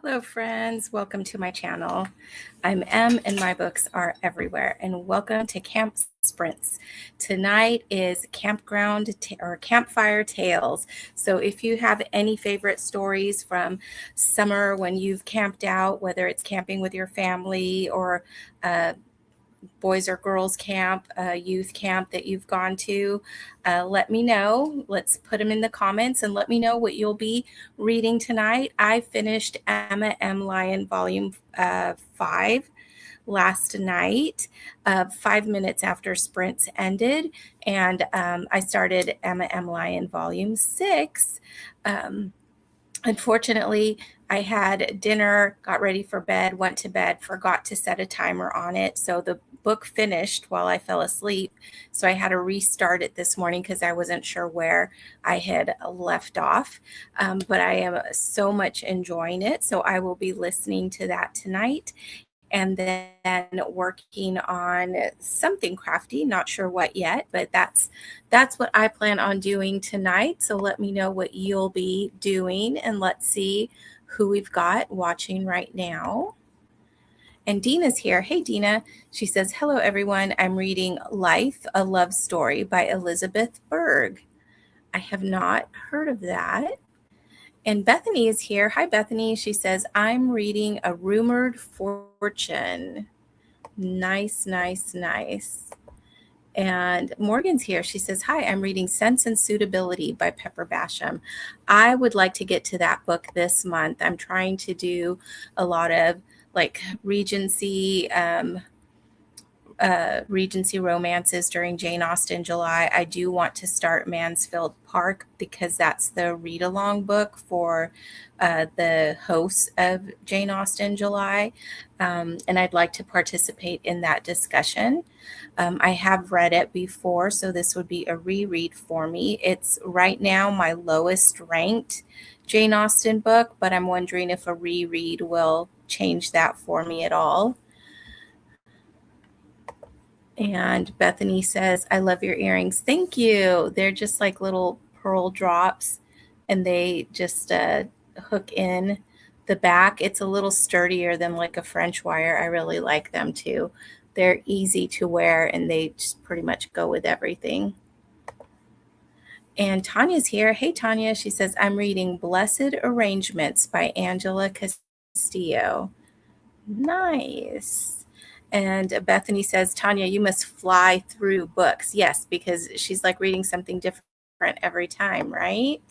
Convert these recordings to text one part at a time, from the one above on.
Hello, friends. Welcome to my channel. I'm Em, and my books are everywhere. And welcome to Camp Sprints. Tonight is Campfire Tales. So, if you have any favorite stories from summer when you've camped out, whether it's camping with your family or boys or girls camp, youth camp that you've gone to, let me know. Let's put them in the comments and let me know what you'll be reading tonight. I finished Emma M. Lyon Volume 5 last night, 5 minutes after sprints ended, and I started Emma M. Lyon Volume 6. Unfortunately, I had dinner, got ready for bed, went to bed, forgot to set a timer on it. So the book finished while I fell asleep. So I had to restart it this morning because I wasn't sure where I had left off. But I am so much enjoying it. So I will be listening to that tonight and then working on something crafty, not sure what yet, but that's what I plan on doing tonight. So let me know what you'll be doing, and let's see who we've got watching right now. And Dina's here. Hey, Dina. She says, hello, everyone. I'm reading Life, a Love Story by Elizabeth Berg. I have not heard of that. And Bethany is here. Hi, Bethany. She says, I'm reading A Rumored Fortune. Nice, nice, nice. And Morgan's here. She says, hi, I'm reading Sense and Suitability by Pepper Basham. I would like to get to that book this month. I'm trying to do a lot of like Regency romances during Jane Austen July. I do want to start Mansfield Park because that's the read-along book for the hosts of Jane Austen July, and I'd like to participate in that discussion. I have read it before, so this would be a reread for me. It's right now my lowest ranked Jane Austen book, but I'm wondering if a reread will change that for me at all. And Bethany says, I love your earrings. Thank you. They're just like little pearl drops, and they just hook in the back. It's a little sturdier than like a French wire. I really like them too. They're easy to wear, and they just pretty much go with everything. And Tanya's here. Hey, Tanya. She says, I'm reading Blessed Arrangements by Angela Castillo. Nice. And Bethany says, Tanya, you must fly through books. Yes, because she's like reading something different every time, right?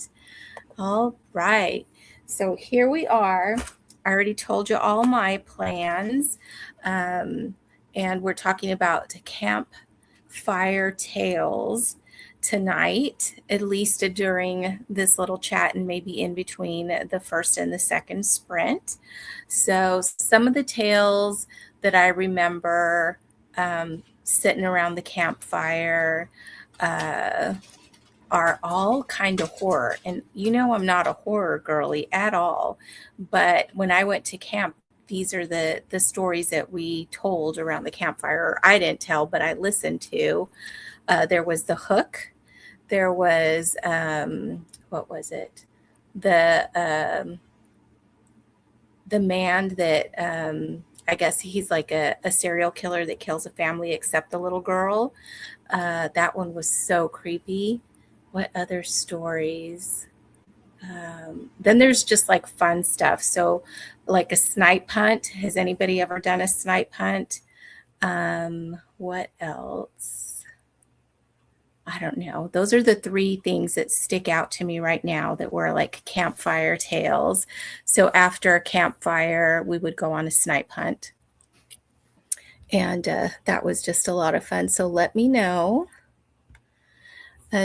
All right. So here we are. I already told you all my plans. And we're talking about Campfire Tales tonight, at least during this little chat and maybe in between the first and the second sprint. So some of the tales that I remember sitting around the campfire are all kind of horror. And I'm not a horror girly at all. But when I went to camp, these are the stories that we told around the campfire. Or I didn't tell, but I listened to. There was The Hook. There was, what was it? The man that, I guess he's like a serial killer that kills a family except the little girl. That one was so creepy. What other stories? Then there's just like fun stuff. So like a snipe hunt. Has anybody ever done a snipe hunt? What else? I don't know. Those are the three things that stick out to me right now that were like campfire tales. So after a campfire, we would go on a snipe hunt. And that was just a lot of fun. So let me know.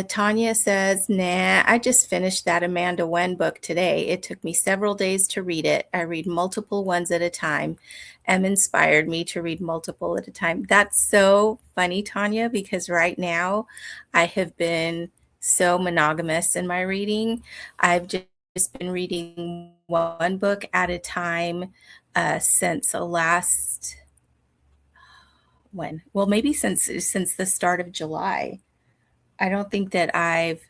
Tanya says, nah, I just finished that Amanda Wen book today. It took me several days to read it. I read multiple ones at a time. Em inspired me to read multiple at a time. That's so funny, Tanya, because right now I have been so monogamous in my reading. I've just been reading one book at a time since the last, when? Well, maybe since the start of July. I don't think that I've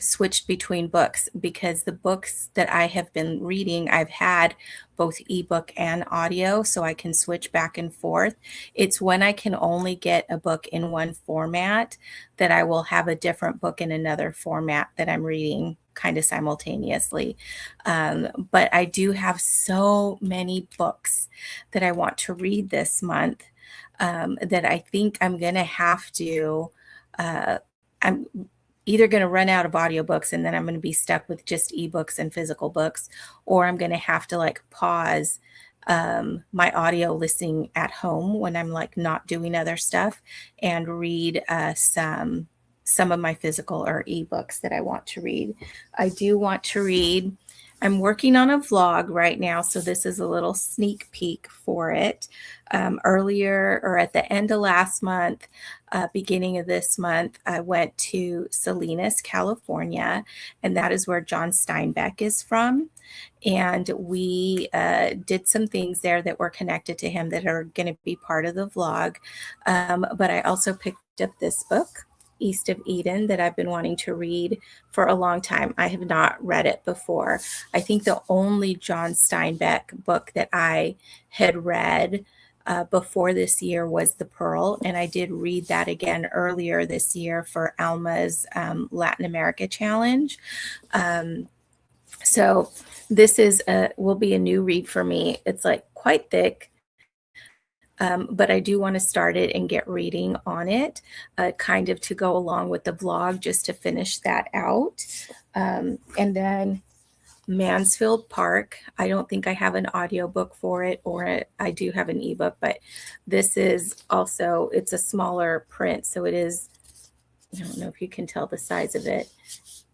switched between books because the books that I have been reading, I've had both ebook and audio, so I can switch back and forth. It's when I can only get a book in one format that I will have a different book in another format that I'm reading kind of simultaneously. But I do have so many books that I want to read this month that I think I'm going to have to. I'm either going to run out of audiobooks and then I'm going to be stuck with just ebooks and physical books, or I'm going to have to like pause my audio listening at home when I'm like not doing other stuff and read some of my physical or ebooks that I want to read. I do want to read. I'm working on a vlog right now, so this is a little sneak peek for it. Earlier or at the end of last month, beginning of this month, I went to Salinas, California, and that is where John Steinbeck is from. And we did some things there that were connected to him that are going to be part of the vlog. But I also picked up this book, East of Eden, that I've been wanting to read for a long time. I have not read it before. I think the only John Steinbeck book that I had read before this year was The Pearl, and I did read that again earlier this year for Alma's Latin America Challenge. So this will be a new read for me. It's like quite thick. But I do want to start it and get reading on it, kind of to go along with the vlog, just to finish that out. And then Mansfield Park. I don't think I have an audiobook for it, or I do have an ebook, but this is also, it's a smaller print. So it is, I don't know if you can tell the size of it.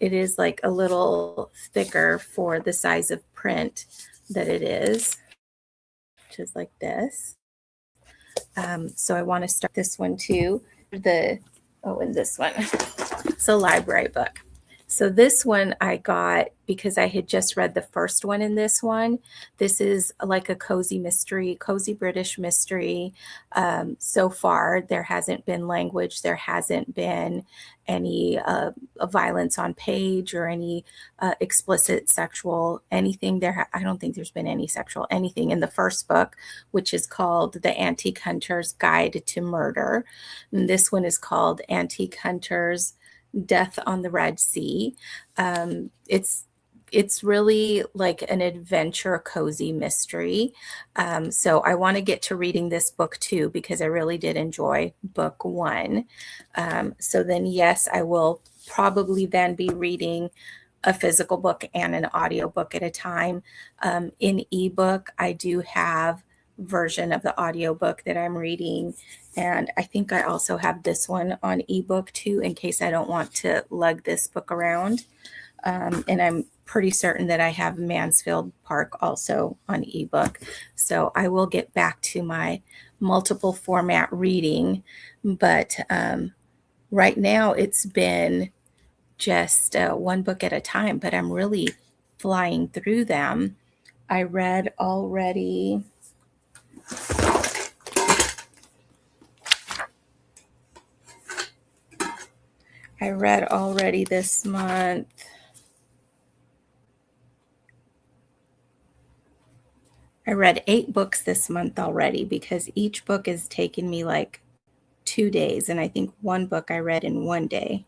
It is like a little thicker for the size of print that it is, which is like this. So I want to start this one too. And this one. It's a library book. So this one I got because I had just read the first one in this one. This is like a cozy mystery, cozy British mystery. So far, there hasn't been language. There hasn't been any violence on page or any explicit sexual anything. I don't think there's been any sexual anything in the first book, which is called The Antique Hunter's Guide to Murder. And this one is called Antique Hunter's Death on the Red Sea. It's really like an adventure cozy mystery. So I want to get to reading this book too, because I really did enjoy book one. So then, yes, I will probably then be reading a physical book and an audio book at a time. In ebook, I do have version of the audiobook that I'm reading. And I think I also have this one on ebook too, in case I don't want to lug this book around. And I'm pretty certain that I have Mansfield Park also on ebook. So I will get back to my multiple format reading. But right now it's been just one book at a time, but I'm really flying through them. I read already this month. I read 8 books this month already, because each book is taking me like 2 days. And I think one book I read in 1 day.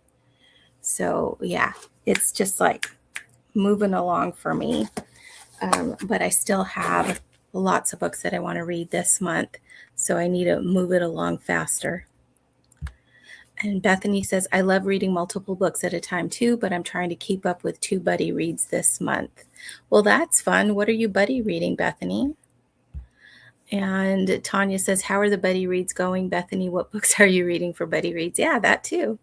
So yeah, it's just like moving along for me. But I still have lots of books that I want to read this month. So I need to move it along faster. And Bethany says, I love reading multiple books at a time too, but I'm trying to keep up with 2 buddy reads this month. Well, that's fun. What are you buddy reading, Bethany? And Tanya says, how are the buddy reads going? Bethany, what books are you reading for buddy reads? Yeah, that too.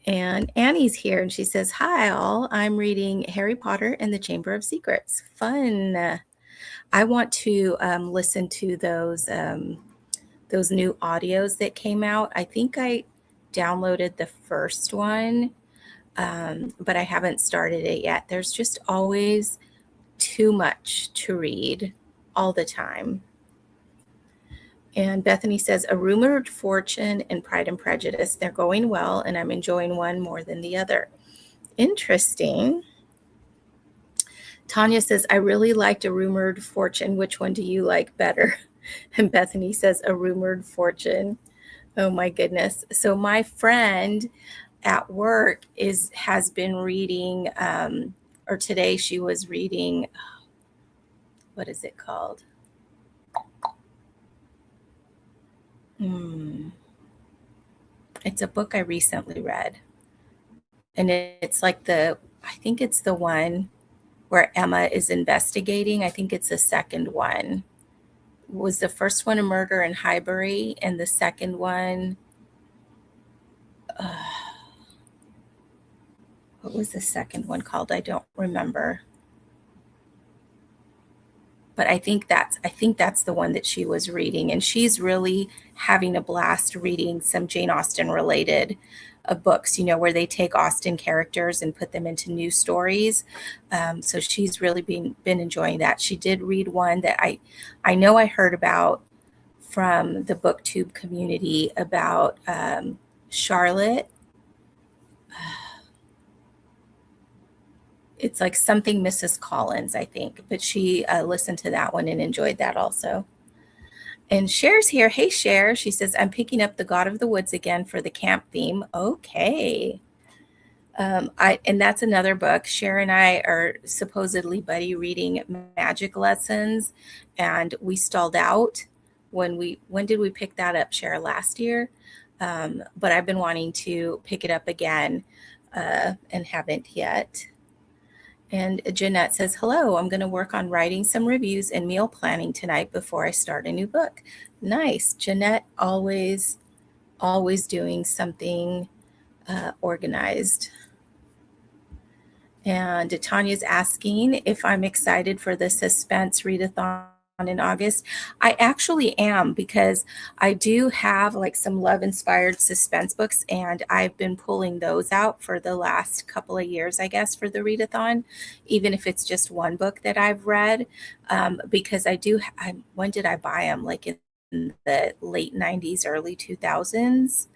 And Annie's here and she says, hi all, I'm reading Harry Potter and the Chamber of Secrets. Fun. I want to listen to those new audios that came out. I think I downloaded the first one, but I haven't started it yet. There's just always too much to read all the time. And Bethany says, A Rumored Fortune and Pride and Prejudice. They're going well, and I'm enjoying one more than the other. interesting. Tanya says, I really liked A Rumored Fortune. Which one do you like better? And Bethany says, A Rumored Fortune. Oh my goodness. So my friend at work has been reading, or today she was reading, what is it called? It's a book I recently read. And it's like I think it's the one where Emma is investigating. I think it's the second one. Was the first one A Murder in Highbury, and the second one, what was the second one called? I don't remember. But I think that's the one that she was reading, and she's really having a blast reading some Jane Austen related books, where they take Austen characters and put them into new stories. So she's really been enjoying that. She did read one that I know I heard about from the booktube community about Charlotte. It's like something Mrs. Collins, I think, but she listened to that one and enjoyed that also. And Cher's here. Hey, Cher. She says, I'm picking up The God of the Woods again for the camp theme. Okay. And that's another book. Cher and I are supposedly buddy reading magic lessons, and we stalled out when did we pick that up, Cher? Last year? But I've been wanting to pick it up again and haven't yet. And Jeanette says, hello, I'm going to work on writing some reviews and meal planning tonight before I start a new book. Nice. Jeanette, always doing something organized. And Tanya's asking if I'm excited for the suspense readathon in August. I actually am, because I do have like some love-inspired suspense books, and I've been pulling those out for the last couple of years, I guess, for the readathon, even if it's just one book that I've read, because when did I buy them? Like in the late 90s, early 2000s.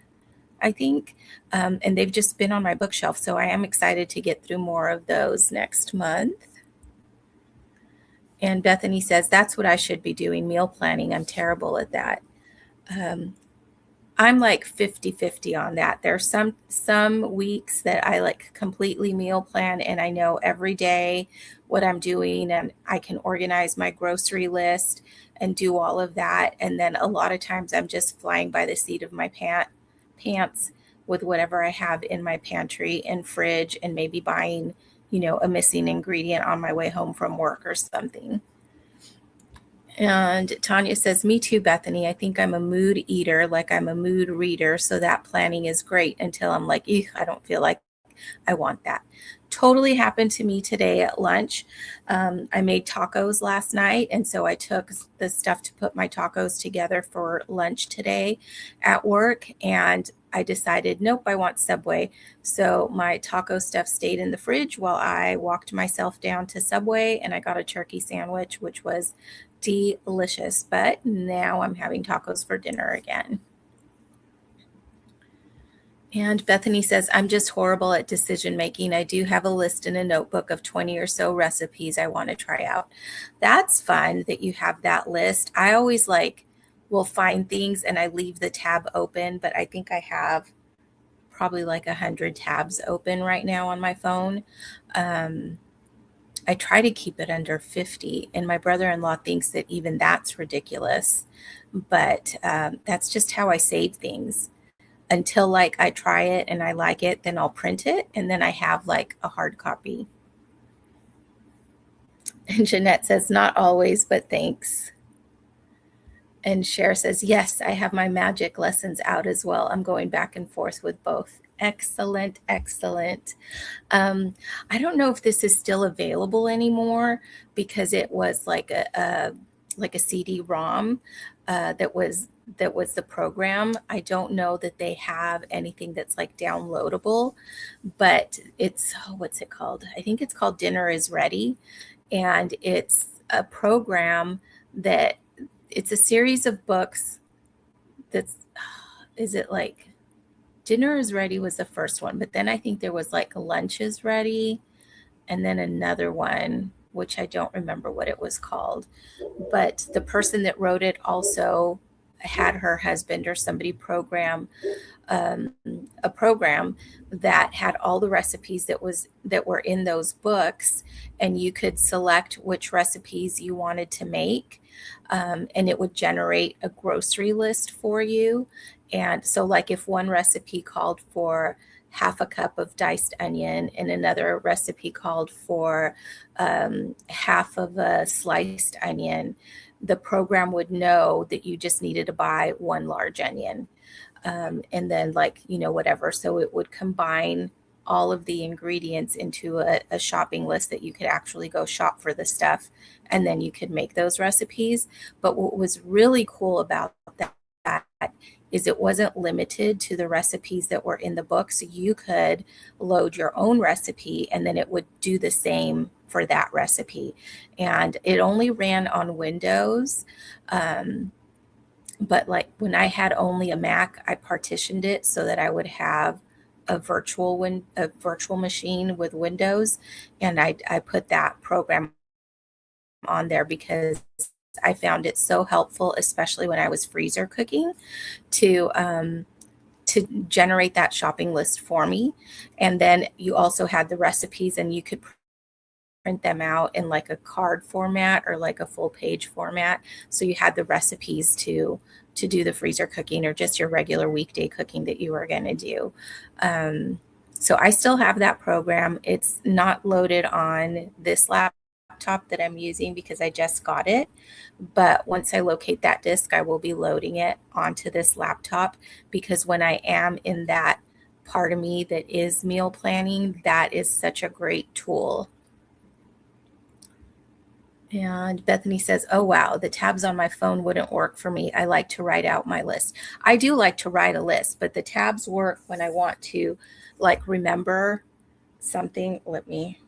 I think, and they've just been on my bookshelf. So I am excited to get through more of those next month. And Bethany says, that's what I should be doing, meal planning. I'm terrible at that. I'm like 50-50 on that. There's some weeks that I like completely meal plan, and I know every day what I'm doing, and I can organize my grocery list and do all of that. And then a lot of times I'm just flying by the seat of my pants with whatever I have in my pantry and fridge, and maybe buying, a missing ingredient on my way home from work or something. And Tanya says, me too, Bethany. I think I'm a mood eater, like I'm a mood reader. So that planning is great until I'm like, I don't feel like I want that. Totally happened to me today at lunch. I made tacos last night, and so I took the stuff to put my tacos together for lunch today at work, and I decided, nope, I want Subway. So my taco stuff stayed in the fridge while I walked myself down to Subway, and I got a turkey sandwich, which was delicious. But now I'm having tacos for dinner again. And Bethany says, I'm just horrible at decision making. I do have a list in a notebook of 20 or so recipes I want to try out. That's fun that you have that list. I always will find things and I leave the tab open, but I think I have probably like 100 tabs open right now on my phone. I try to keep it under 50, and my brother-in-law thinks that even that's ridiculous, but that's just how I save things. Until I try it and I like it, then I'll print it, and then I have a hard copy. And Jeanette says, not always, but thanks. And Cher says, yes, I have my magic lessons out as well. I'm going back and forth with both. Excellent, excellent. I don't know if this is still available anymore, because it was like a CD-ROM that was the program. I don't know that they have anything that's downloadable, but it's, what's it called? I think it's called Dinner is Ready. And it's a program that it's a series of books is it Dinner is Ready was the first one, but then I think there was like Lunch is Ready, and then another one, which I don't remember what it was called. But the person that wrote it also had her husband or somebody program um, a program that had all the recipes that were in those books, and you could select which recipes you wanted to make, and it would generate a grocery list for you. And so, like, if one recipe called for half a cup of diced onion and another recipe called for half of a sliced onion, the program would know that you just needed to buy one large onion, and then, like, whatever. So it would combine all of the ingredients into a shopping list that you could actually go shop for the stuff, and then you could make those recipes. But what was really cool about that is it wasn't limited to the recipes that were in the book. So you could load your own recipe and then it would do the same for that recipe. And it only ran on Windows. But like when I had only a Mac, I partitioned it so that I would have a virtual machine with Windows, and I put that program on there because I found it so helpful, especially when I was freezer cooking, to generate that shopping list for me. And then you also had the recipes, and you could print them out in like a card format or like a full page format. So you had the recipes to do the freezer cooking or just your regular weekday cooking that you were going to do. So I still have that program. It's not loaded on this laptop that I'm using because I just got it. But once I locate that disk, I will be loading it onto this laptop, because when I am in that part of me that is meal planning, that is such a great tool. And Bethany says, oh, wow, the tabs on my phone wouldn't work for me. I like to write out my list. I do like to write a list, but the tabs work when I want to, like, remember something. Let me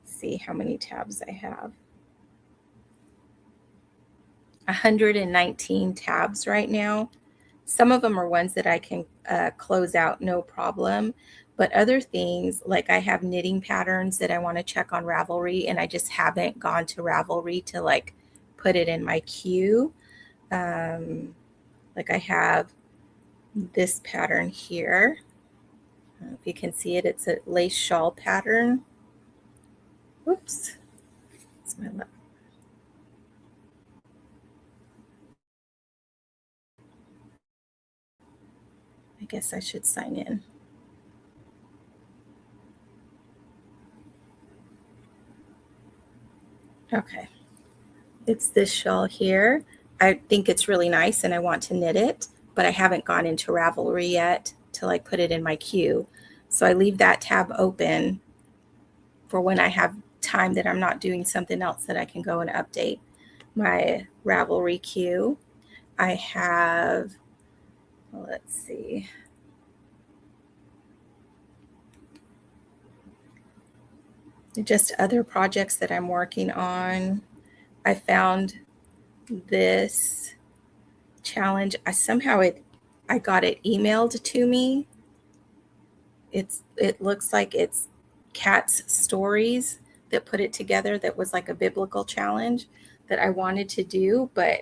see how many tabs I have. 119 tabs right now. Some of them are ones that I can close out no problem. But other things, like I have knitting patterns that I want to check on Ravelry, and I just haven't gone to Ravelry to like put it in my queue. Like I have this pattern here. I don't know if you can see it. It's a lace shawl pattern. Whoops. It's my left. I guess I should sign in. Okay. It's this shawl here. I think it's really nice and I want to knit it, but I haven't gone into Ravelry yet to like put it in my queue. So I leave that tab open for when I have time that I'm not doing something else, that I can go and update my Ravelry queue. I have, let's see. Just other projects that I'm working on. I found this challenge. I got it emailed to me. It looks like it's Cat's Stories that put it together. That was like a biblical challenge that I wanted to do, but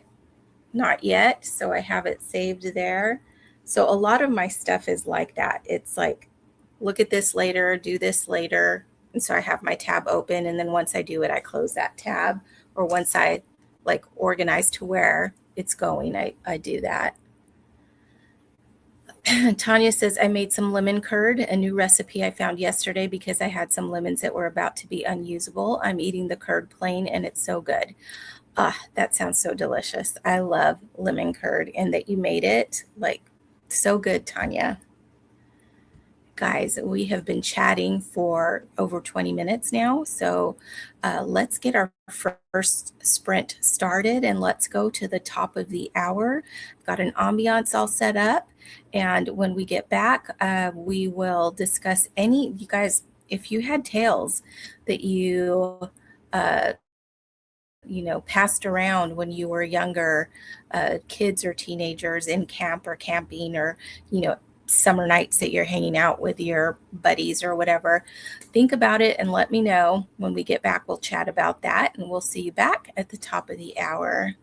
not yet. So I have it saved there. So a lot of my stuff is like that. It's like, look at this later, do this later. And so I have my tab open, and then once I do it, I close that tab. Or once I like organize to where it's going, I do that. Tanya says, I made some lemon curd, a new recipe I found yesterday because I had some lemons that were about to be unusable. I'm eating the curd plain and it's so good. Ah, that sounds so delicious. I love lemon curd, and that you made it like so good, Tanya. Guys, we have been chatting for over 20 minutes now. So let's get our first sprint started and let's go to the top of the hour. Got an ambiance all set up. And when we get back, we will discuss you guys, if you had tales that passed around when you were younger, kids or teenagers in camp or camping, or, summer nights that you're hanging out with your buddies or whatever. Think about it and let me know. When we get back, we'll chat about that, and we'll see you back at the top of the hour.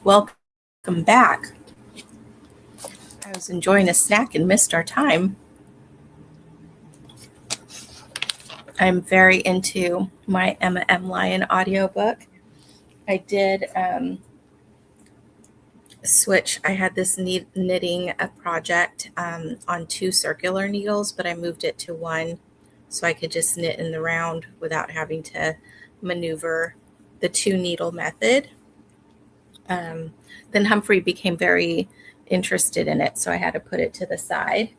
Welcome back. I was enjoying a snack and missed our time. I'm very into my Emma M. Lyon audiobook. I did switch. I had this knitting project on 2 circular needles, but I moved it to 1 so I could just knit in the round without having to maneuver the 2 needle method. Then Humphrey became very interested in it, so I had to put it to the side.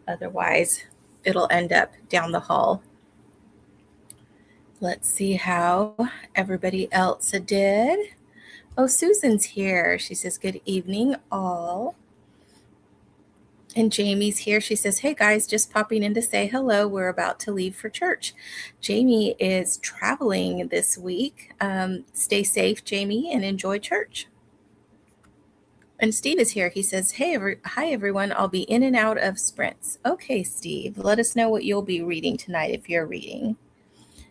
Otherwise, it'll end up down the hall. Let's see how everybody else did. Oh, Susan's here. She says, good evening, all. And Jamie's here. She says, hey, guys, just popping in to say hello. We're about to leave for church. Jamie is traveling this week. Stay safe, Jamie, and enjoy church. And Steve is here. He says, hi, everyone. I'll be in and out of sprints. Okay, Steve, let us know what you'll be reading tonight if you're reading.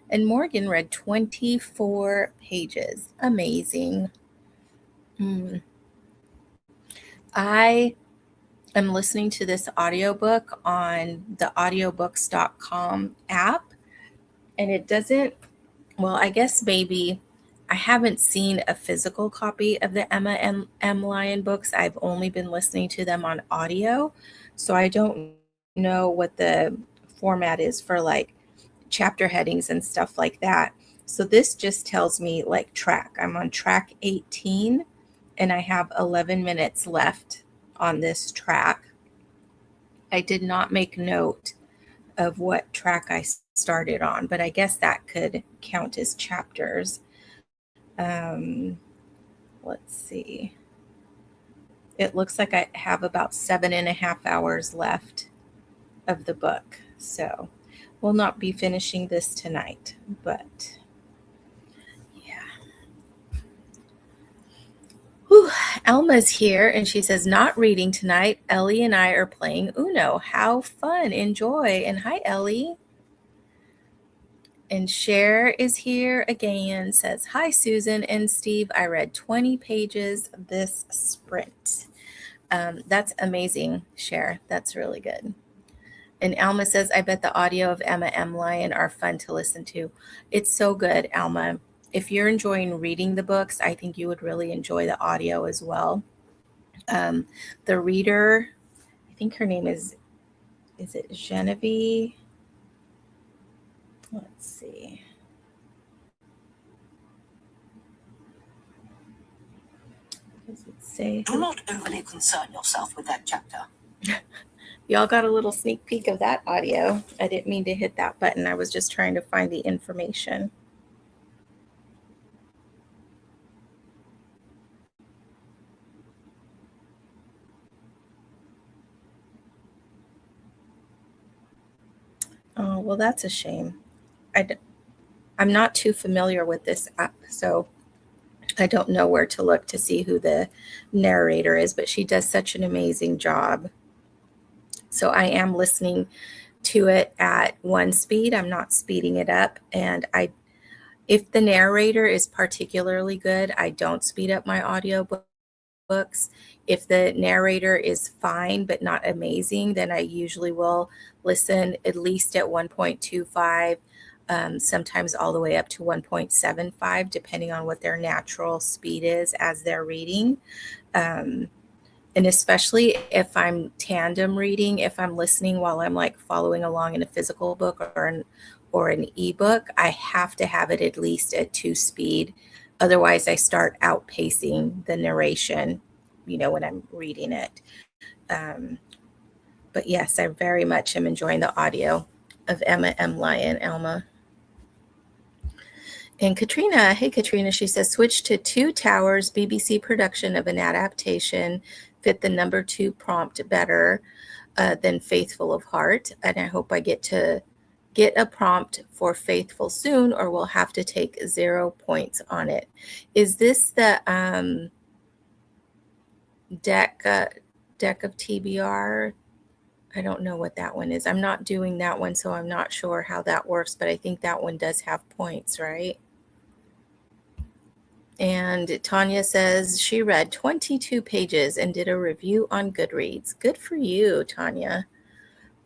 And Morgan read 24 pages. Amazing. I am listening to this audiobook on the audiobooks.com app, and it doesn't, well, I guess maybe I haven't seen a physical copy of the Emma M. Lyon books. I've only been listening to them on audio, so I don't know what the format is for like chapter headings and stuff like that. So this just tells me like track. I'm on track 18 and I have 11 minutes left on this track. I did not make note of what track I started on, but I guess that could count as chapters. Let's see. It looks like I have about 7.5 hours left of the book. So we'll not be finishing this tonight, but yeah. Whew. Alma's here and she says, not reading tonight. Ellie and I are playing Uno. How fun. Enjoy. And hi, Ellie. And Cher is here again, says, hi, Susan and Steve. I read 20 pages this sprint. That's amazing, Cher. That's really good. And Alma says, I bet the audio of Emma M. Lyon are fun to listen to. It's so good, Alma. If you're enjoying reading the books, I think you would really enjoy the audio as well. The reader, I think her name is it Genevieve? Let's see. Does it say? Do not overly concern yourself with that chapter. Y'all got a little sneak peek of that audio. I didn't mean to hit that button. I was just trying to find the information. Oh, well, that's a shame. I'm not too familiar with this app, so I don't know where to look to see who the narrator is, but she does such an amazing job. So I am listening to it at 1 speed. I'm not speeding it up. And if the narrator is particularly good, I don't speed up my audiobooks. If the narrator is fine but not amazing, then I usually will listen at least at 1.25, sometimes all the way up to 1.75, depending on what their natural speed is as they're reading. And especially if I'm tandem reading, if I'm listening while I'm like following along in a physical book or an ebook, I have to have it at least at 2 speed. Otherwise, I start outpacing the narration, when I'm reading it. But yes, I very much am enjoying the audio of Emma M. Lyon, Alma. And Katrina, hey Katrina, she says, switch to Two Towers, BBC production of an adaptation, fit the number 2 prompt better than Faithful of Heart. And I hope I get a prompt for Faithful soon, or we'll have to take 0 points on it. Is this the deck of TBR? I don't know what that one is. I'm not doing that one, so I'm not sure how that works, but I think that one does have points, right? And Tanya says she read 22 pages and did a review on Goodreads. Good for you, Tanya.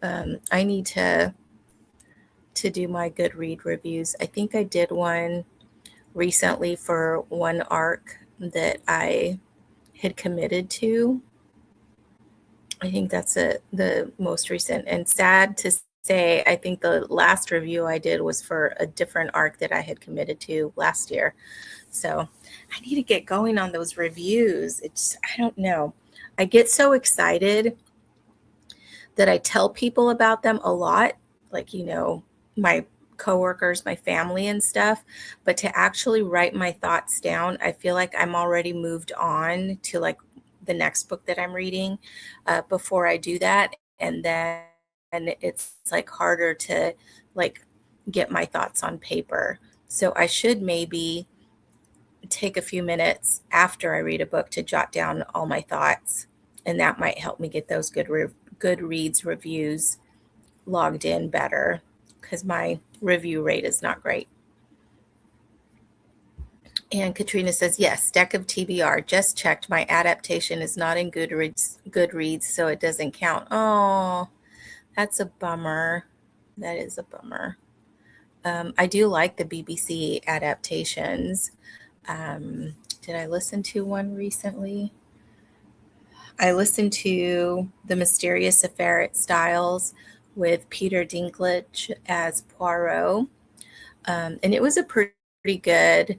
I need to do my Goodread reviews. I think I did one recently for one arc that I had committed to. I think that's the most recent. And sad to say, I think the last review I did was for a different arc that I had committed to last year. So I need to get going on those reviews. I don't know. I get so excited that I tell people about them a lot, like, my coworkers, my family and stuff. But to actually write my thoughts down, I feel like I'm already moved on to like the next book that I'm reading before I do that. And then it's like harder to like get my thoughts on paper. So I should maybe take a few minutes after I read a book to jot down all my thoughts, and that might help me get those Goodreads reviews logged in better because my review rate is not great. And Katrina says, yes, deck of TBR. Just checked. My adaptation is not in Goodreads, so it doesn't count. Oh, that's a bummer. That is a bummer. I do like the BBC adaptations. Did I listen to one recently? I listened to The Mysterious Affair at Styles with Peter Dinklage as Poirot. And it was a pretty good,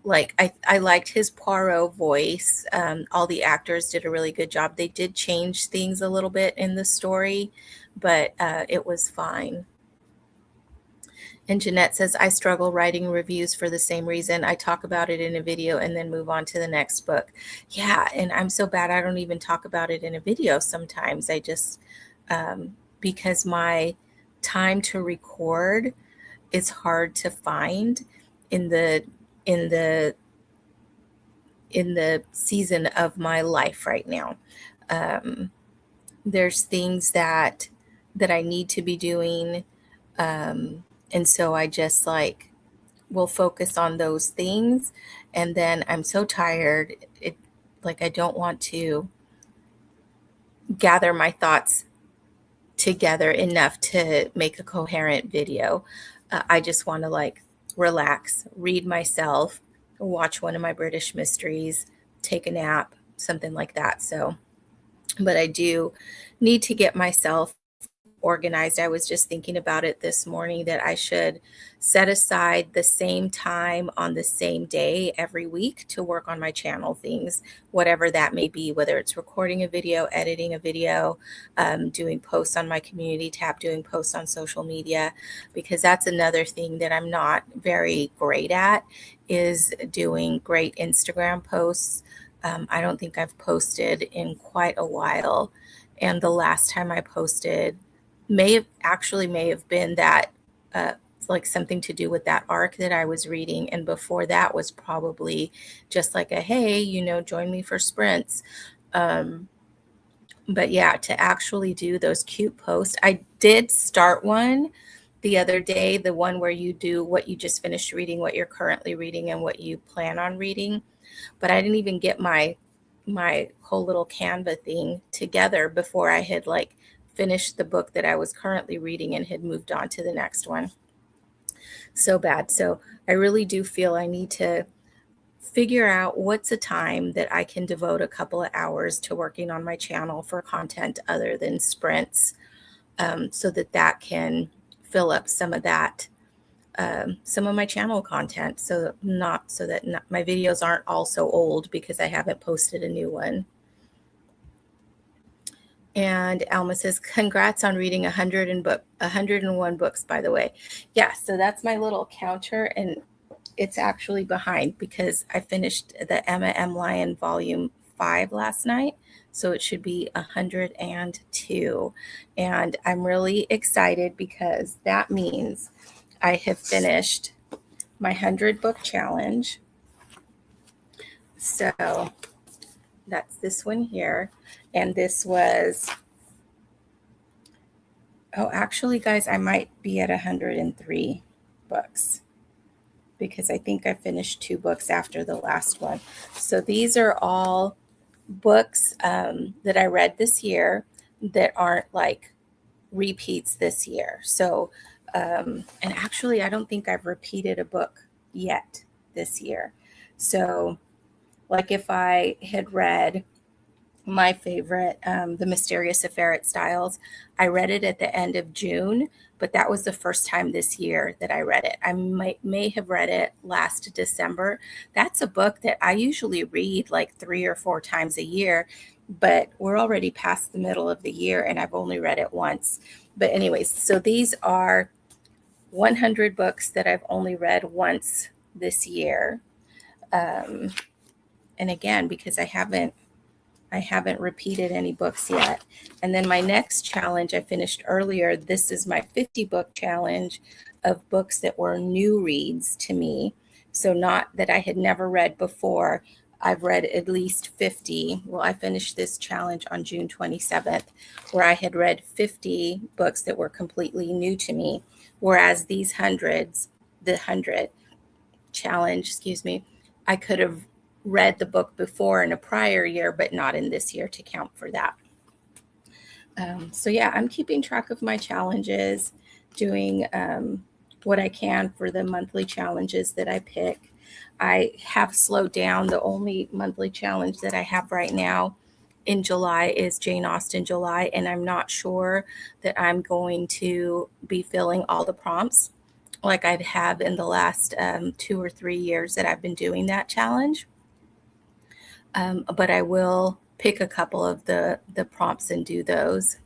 like, I liked his Poirot voice. All the actors did a really good job. They did change things a little bit in the story, but it was fine. And Jeanette says, I struggle writing reviews for the same reason. I talk about it in a video and then move on to the next book. Yeah, and I'm so bad I don't even talk about it in a video sometimes. I just, because my time to record is hard to find in the in the in the season of my life right now. There's things that I need to be doing. And so I just like will focus on those things. And then I'm so tired. I don't want to gather my thoughts together enough to make a coherent video. I just want to like relax, read myself, watch one of my British mysteries, take a nap, something like that. So, but I do need to get myself organized. I was just thinking about it this morning that I should set aside the same time on the same day every week to work on my channel things, whatever that may be, whether it's recording a video, editing a video, doing posts on my community tab, doing posts on social media, because that's another thing that I'm not very great at is doing great Instagram posts. I don't think I've posted in quite a while. And the last time I posted may have been that like something to do with that arc that I was reading. And before that was probably just like a, hey, join me for sprints. But yeah, to actually do those cute posts. I did start one the other day, the one where you do what you just finished reading, what you're currently reading, and what you plan on reading. But I didn't even get my whole little Canva thing together before I had like finished the book that I was currently reading and had moved on to the next one. So bad. So I really do feel I need to figure out what's a time that I can devote a couple of hours to working on my channel for content other than sprints, so that can fill up some of that, some of my channel content, so that my videos aren't all so old because I haven't posted a new one. And Alma says, congrats on reading 101 books, by the way. Yeah, so that's my little counter, and it's actually behind because I finished the Emma M. Lyon Volume 5 last night, so it should be 102. And I'm really excited because that means I have finished my 100-book challenge. So that's this one here. And this was, actually, guys, I might be at 103 books because I think I finished 2 books after the last one. So these are all books that I read this year that aren't like repeats this year. So, and actually, I don't think I've repeated a book yet this year. So, like if I had read my favorite, The Mysterious Affair at Styles, I read it at the end of June, but that was the first time this year that I read it. I may have read it last December. That's a book that I usually read like 3 or 4 times a year, but we're already past the middle of the year and I've only read it once. But, anyways, so these are 100 books that I've only read once this year. And again, because I haven't repeated any books yet. And then my next challenge I finished earlier. This is my 50 book challenge of books that were new reads to me. So not that I had never read before. I've read at least 50. Well, I finished this challenge on June 27th, where I had read 50 books that were completely new to me. Whereas these the 100 challenge, I could have read the book before in a prior year, but not in this year to count for that. So yeah, I'm keeping track of my challenges, doing what I can for the monthly challenges that I pick. I have slowed down. The only monthly challenge that I have right now in July is Jane Austen July, and I'm not sure that I'm going to be filling all the prompts like I have in the last 2 or 3 years that I've been doing that challenge. But I will pick a couple of the prompts and do those.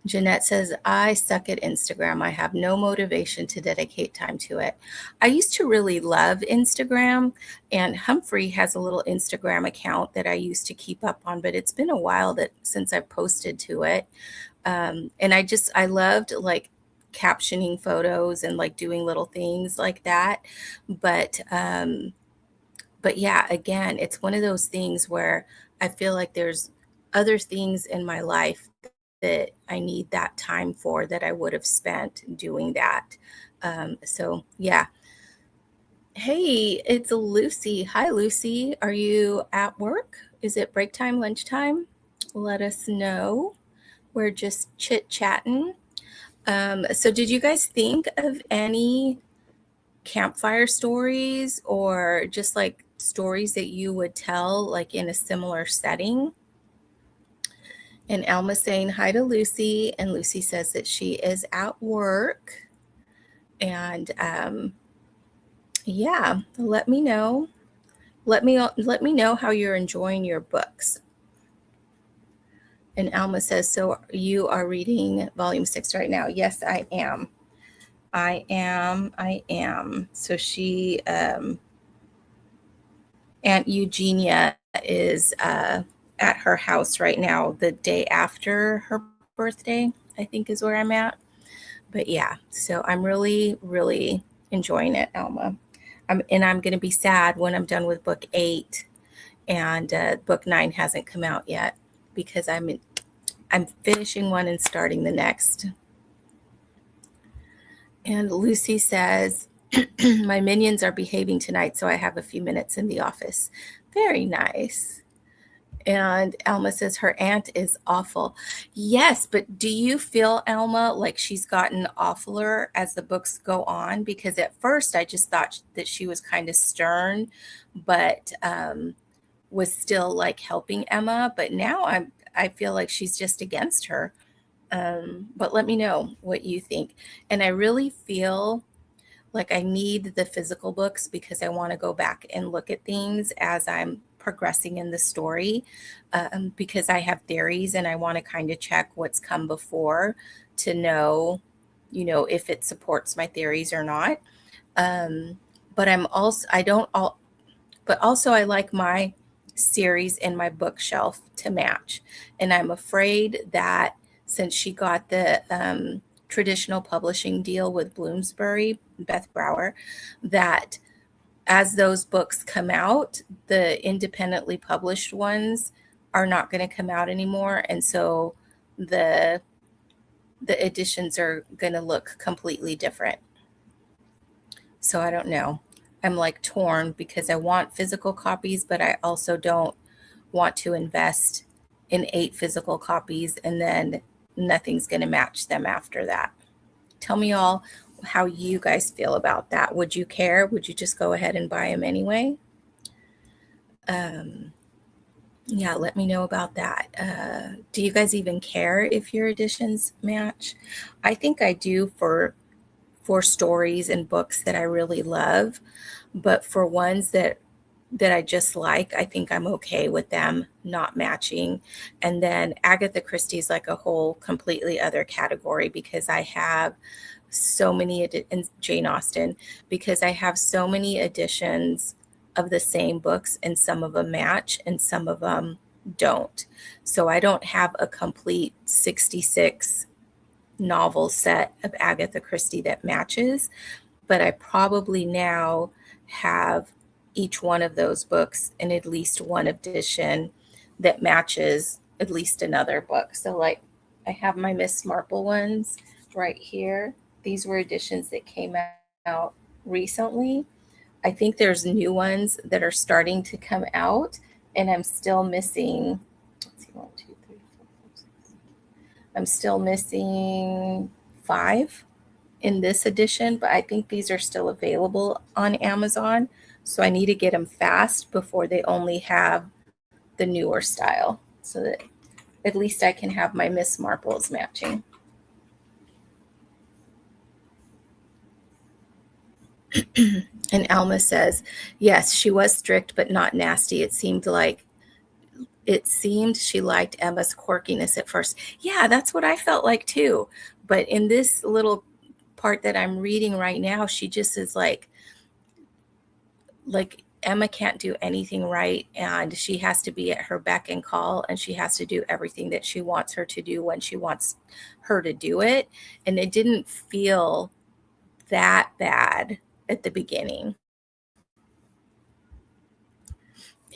Jeanette says, I suck at Instagram. I have no motivation to dedicate time to it. I used to really love Instagram, and Humphrey has a little Instagram account that I used to keep up on, but it's been a while since I've posted to it. And I loved like captioning photos and like doing little things like that. But yeah, again, it's one of those things where I feel like there's other things in my life that I need that time for that I would have spent doing that. So yeah. Hey, it's Lucy. Hi, Lucy. Are you at work? Is it break time, lunchtime? Let us know. We're just chit-chatting. So did you guys think of any campfire stories or just like stories that you would tell like in a similar setting? And Alma's saying hi to Lucy, and Lucy says that she is at work. And yeah, let me know. Let me know how you're enjoying your books. And Alma says, so you are reading volume 6 right now? Yes, I am. I am. So she, Aunt Eugenia is at her house right now the day after her birthday, I think is where I'm at. But yeah, so I'm really, really enjoying it, Alma. I'm going to be sad when I'm done with book 8 and book 9 hasn't come out yet because I'm finishing one and starting the next. And Lucy says, my minions are behaving tonight, so I have a few minutes in the office. Very nice. And Alma says her aunt is awful. Yes, but do you feel, Alma, like she's gotten awfuler as the books go on? Because at first I just thought that she was kind of stern, but was still like helping Emma. But now I feel like she's just against her. But let me know what you think. And I really feel like I need the physical books because I want to go back and look at things as I'm progressing in the story, because I have theories and I want to kind of check what's come before to know, if it supports my theories or not. But also I like my series in my bookshelf to match. And I'm afraid that since she got the traditional publishing deal with Bloomsbury, Beth Brower, that as those books come out, the independently published ones are not going to come out anymore. And so the editions are going to look completely different. So I don't know. I'm like torn because I want physical copies, but I also don't want to invest in 8 physical copies and then nothing's going to match them after that. Tell me all how you guys feel about that. Would you care? Would you just go ahead and buy them anyway? Um, yeah, let me know about that. Do you guys even care if your editions match? I think I do for stories and books that I really love, but for ones that I just like, I think I'm okay with them not matching. And then Agatha Christie's like a whole completely other category because I have so many and Jane Austen, because I have so many editions of the same books and some of them match and some of them don't. So I don't have a complete 66 novel set of Agatha Christie that matches, but I probably now have each one of those books in at least one edition that matches at least another book. So, like, I have my Miss Marple ones right here. These were editions that came out recently. I think there's new ones that are starting to come out, and I'm still missing. Let's see, 1, 2, 3, 4, 5, 6. I'm still missing 5 in this edition, but I think these are still available on Amazon. So I need to get them fast before they only have the newer style so that at least I can have my Miss Marples matching. And Alma says, yes, she was strict, but not nasty. It seemed she liked Emma's quirkiness at first. Yeah, that's what I felt like too. But in this little part that I'm reading right now, she just is like Emma can't do anything right, and she has to be at her beck and call, and she has to do everything that she wants her to do when she wants her to do it. And it didn't feel that bad at the beginning.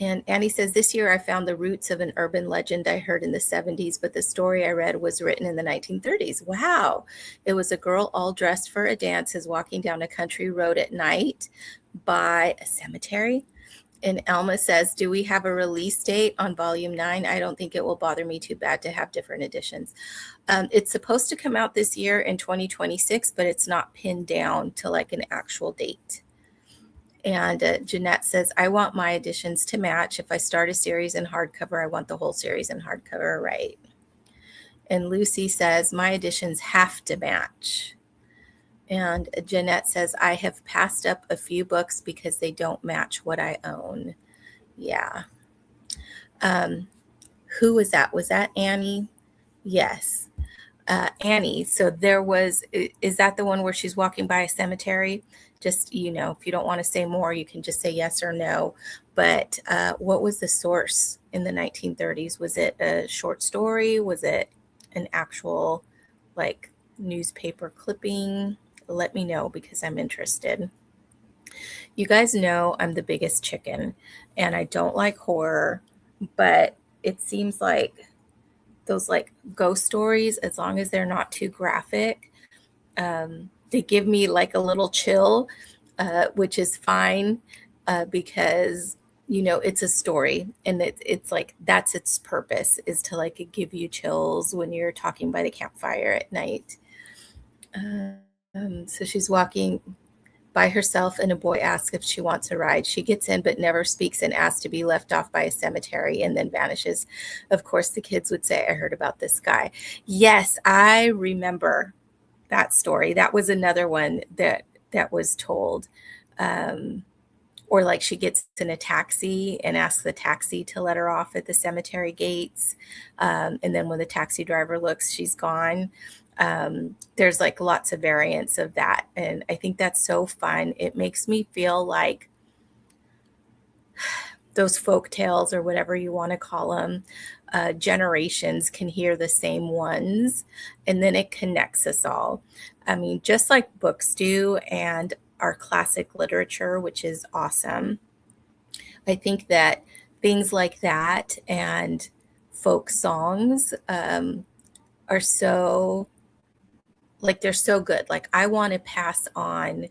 And Annie says, this year I found the roots of an urban legend I heard in the 70s, but the story I read was written in the 1930s. Wow. It was a girl all dressed for a dance is walking down a country road at night by a cemetery. And Elma says, do we have a release date on volume 9? I don't think it will bother me too bad to have different editions. It's supposed to come out this year in 2026, but it's not pinned down to like an actual date. And Jeanette says, I want my editions to match. If I start a series in hardcover, I want the whole series in hardcover, right? And Lucy says, my editions have to match. And Jeanette says, I have passed up a few books because they don't match what I own. Yeah. Who was that? Was that Annie? Yes. Annie. So is that the one where she's walking by a cemetery? Just, if you don't want to say more, you can just say yes or no. But what was the source in the 1930s? Was it a short story? Was it an actual like newspaper clipping? Let me know because I'm interested. You guys know I'm the biggest chicken and I don't like horror, but it seems like those like ghost stories, as long as they're not too graphic, they give me like a little chill, which is fine because it's a story and it's like that's its purpose, is to like give you chills when you're talking by the campfire at night. So she's walking by herself and a boy asks if she wants a ride. She gets in but never speaks and asks to be left off by a cemetery and then vanishes. Of course, the kids would say, I heard about this guy. Yes, I remember that story. That was another one that was told. Or like she gets in a taxi and asks the taxi to let her off at the cemetery gates. And then when the taxi driver looks, she's gone. There's like lots of variants of that. And I think that's so fun. It makes me feel like those folk tales or whatever you want to call them, generations can hear the same ones and then it connects us all. I mean, just like books do and our classic literature, which is awesome. I think that things like that and folk songs are so, like, they're so good. Like, I want to pass on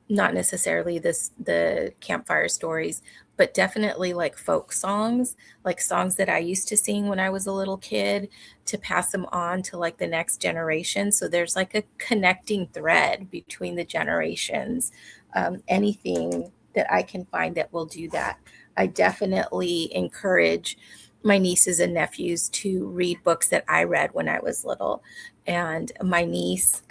not necessarily the campfire stories, but definitely like folk songs, like songs that I used to sing when I was a little kid, to pass them on to like the next generation. So there's like a connecting thread between the generations. Anything that I can find that will do that. I definitely encourage my nieces and nephews to read books that I read when I was little. And my niece,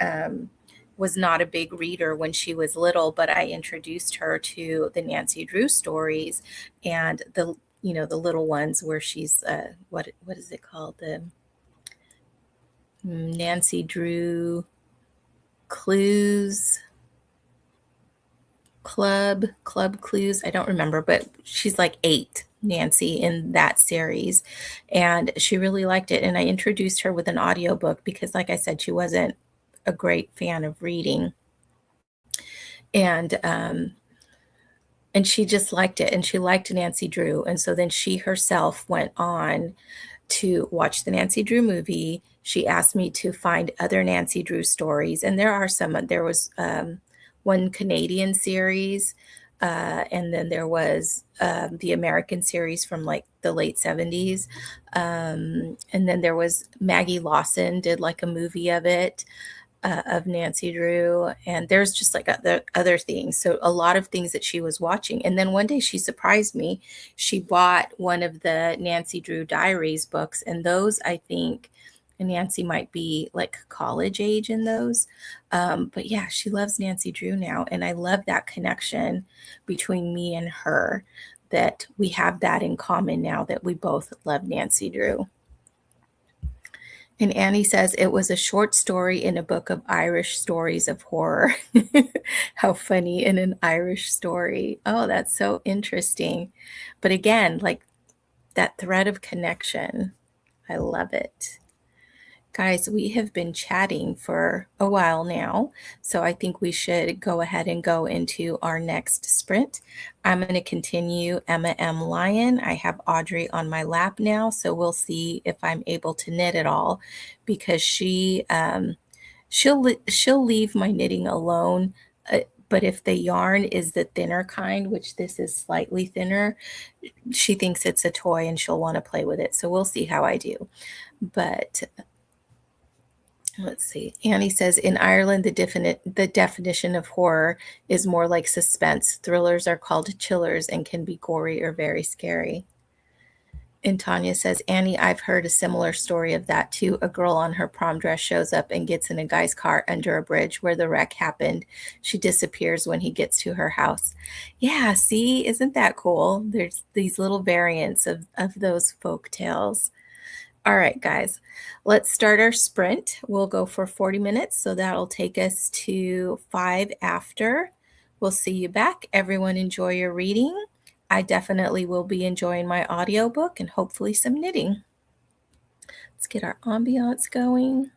was not a big reader when she was little, but I introduced her to the Nancy Drew stories and the little ones where she's what is it called, the Nancy Drew Clues Club Clues. I don't remember, but she's like 8, Nancy, in that series, and she really liked it. And I introduced her with an audiobook because, like I said, she wasn't a great fan of reading, and she just liked it, and she liked Nancy Drew. And so then she herself went on to watch the Nancy Drew movie. She asked me to find other Nancy Drew stories, and there are some. There was one Canadian series, and then there was the American series from like the late 70s. And then there was Maggie Lawson did like a movie of Nancy Drew, and there's just like other things. So a lot of things that she was watching. And then one day she surprised me. She bought one of the Nancy Drew Diaries books, and those, I think, Nancy might be like college age in those. But yeah, she loves Nancy Drew now, and I love that connection between me and her. That we have that in common now, that we both love Nancy Drew. And Annie says it was a short story in a book of Irish stories of horror. How funny, in an Irish story. Oh, that's so interesting. But again, like that thread of connection, I love it. Guys, we have been chatting for a while now, so I think we should go ahead and go into our next sprint. I'm going to continue Emma M. Lyon. I have Audrey on my lap now, so we'll see if I'm able to knit at all, because she'll leave my knitting alone. But if the yarn is the thinner kind, which this is slightly thinner, she thinks it's a toy and she'll want to play with it. So we'll see how I do. But let's see. Annie says in Ireland, the definition of horror is more like suspense. Thrillers are called chillers and can be gory or very scary. And Tanya says, Annie, I've heard a similar story of that too. A girl on her prom dress shows up and gets in a guy's car under a bridge where the wreck happened. She disappears when he gets to her house. Yeah, see, isn't that cool? There's these little variants of those folk tales. All right, guys, let's start our sprint. We'll go for 40 minutes, so that'll take us to 5 after. We'll see you back. Everyone enjoy your reading. I definitely will be enjoying my audiobook and hopefully some knitting. Let's get our ambiance going.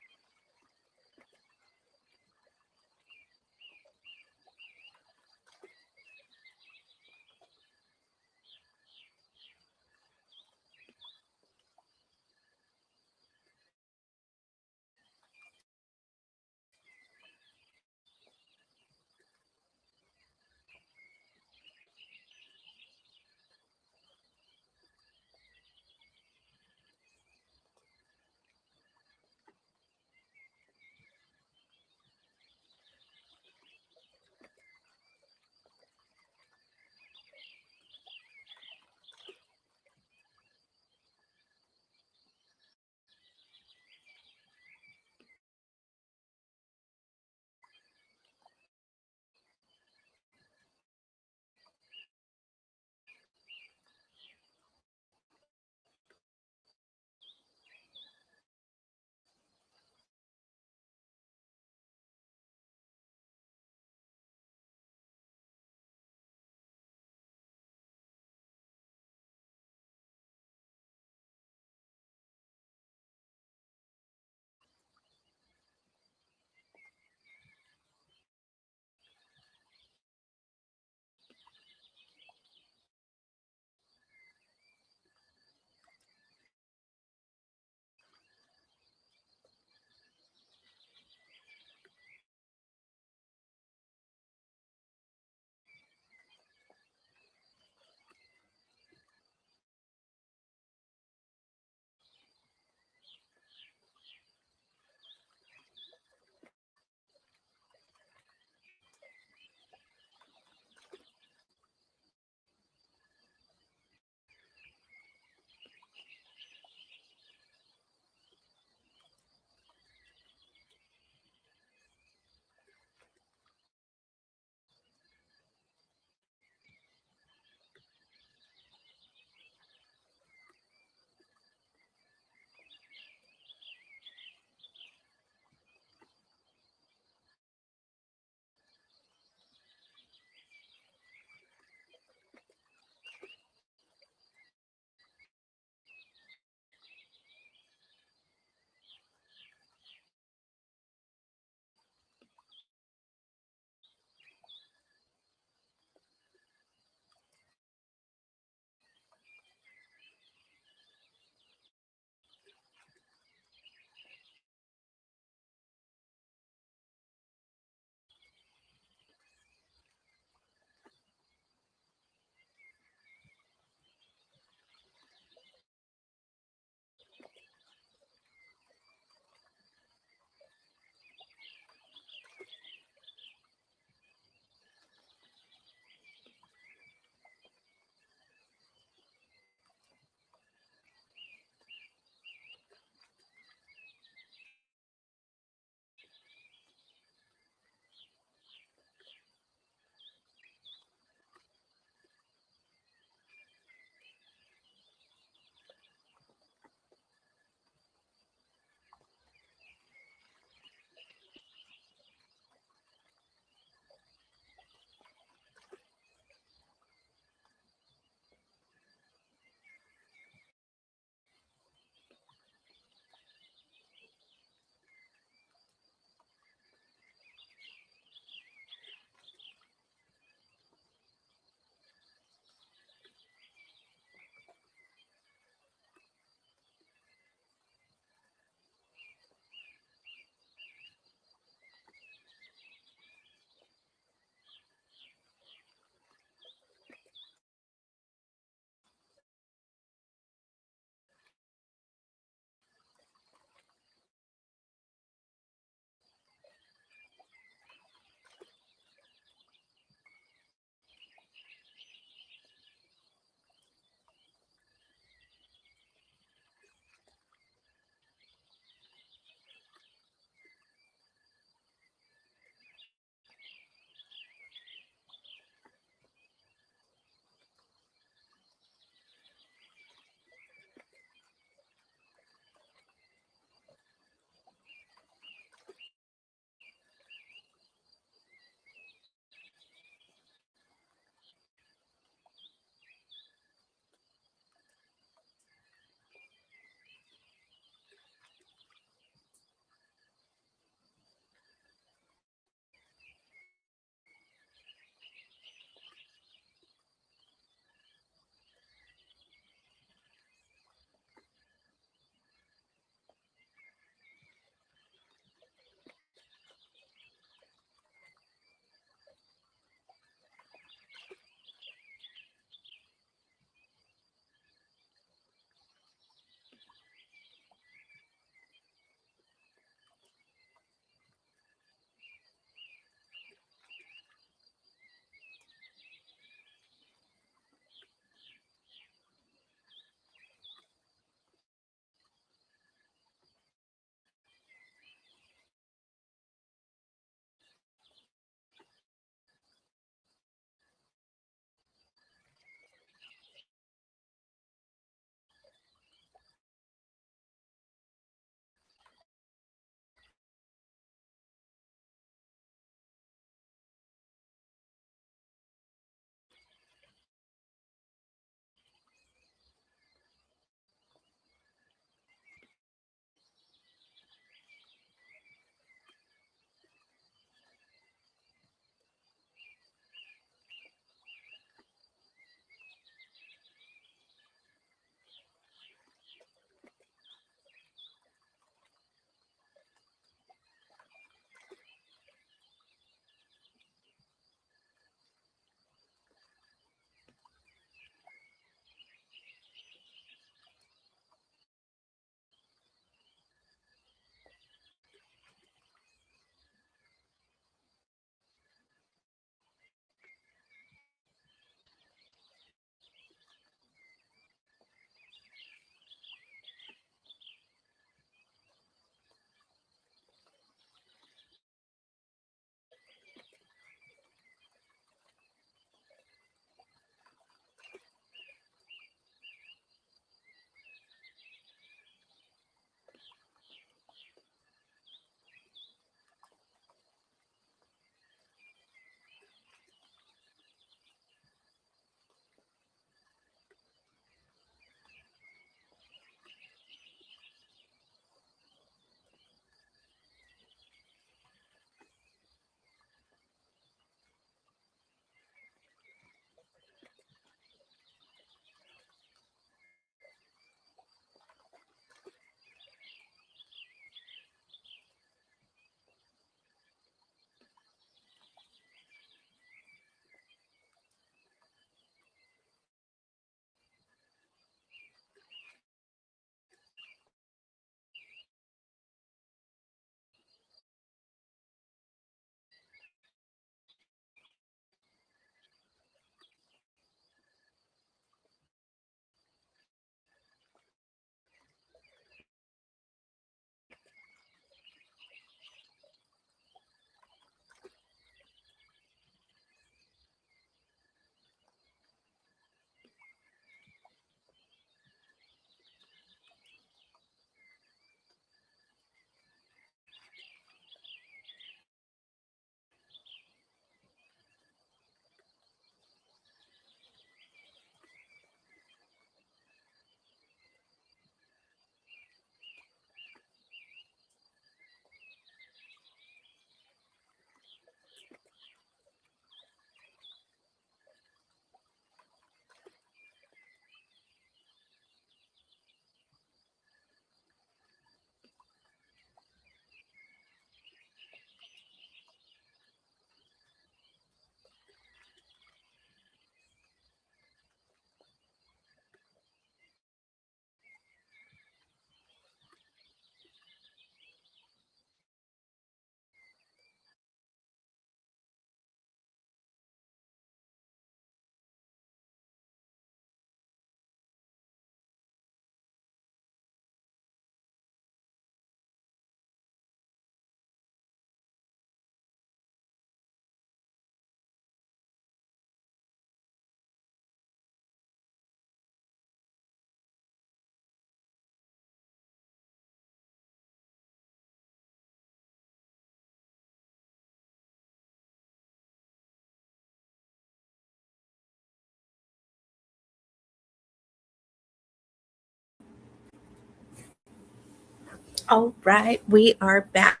All right, we are back.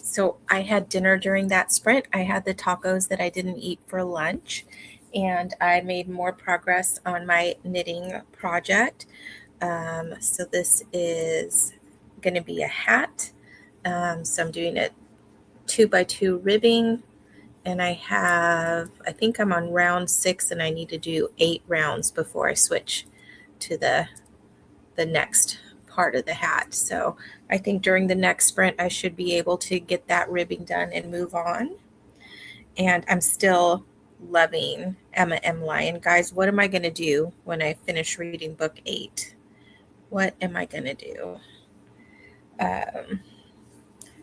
So I had dinner during that sprint. I had the tacos that I didn't eat for lunch, and I made more progress on my knitting project. So this is going to be a hat. So I'm doing a 2x2 ribbing, and I think I'm on round 6, and I need to do 8 rounds before I switch to the next part of the hat. So I think during the next sprint, I should be able to get that ribbing done and move on. And I'm still loving Emma M. Lyon. Guys, what am I going to do when I finish reading book 8? What am I going to do? Um,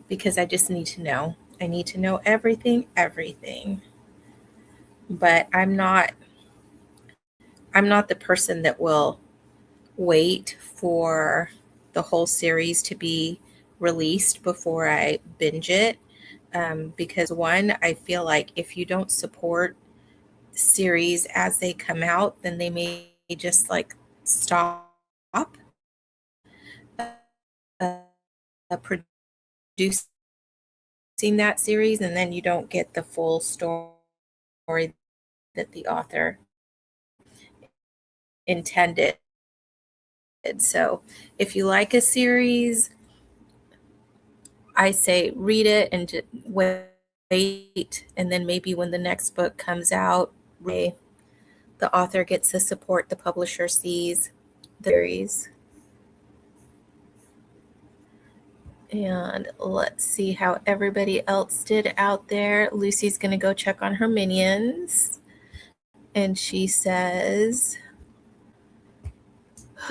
because I just need to know. I need to know everything. But I'm not the person that will wait for the whole series to be released before I binge it. Because one, I feel like if you don't support series as they come out, then they may just like stop producing that series, and then you don't get the full story that the author intended. So if you like a series, I say read it and just wait, and then maybe when the next book comes out, the author gets the support, the publisher sees the series. And let's see how everybody else did out there. Lucy's going to go check on her minions. And she says,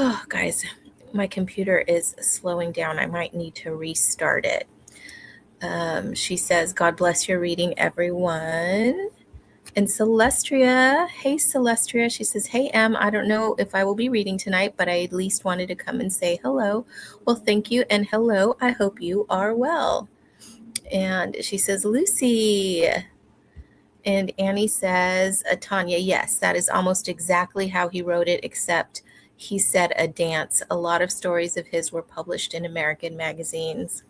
oh, guys, my computer is slowing down. I might need to restart it. She says, God bless your reading, everyone. And Celestria, hey Celestria, she says, hey Em, I don't know if I will be reading tonight, but I at least wanted to come and say hello. Well, thank you, and hello, I hope you are well. And she says, Lucy. And Annie says, Tanya, yes, that is almost exactly how he wrote it, except he said a dance. A lot of stories of his were published in American magazines.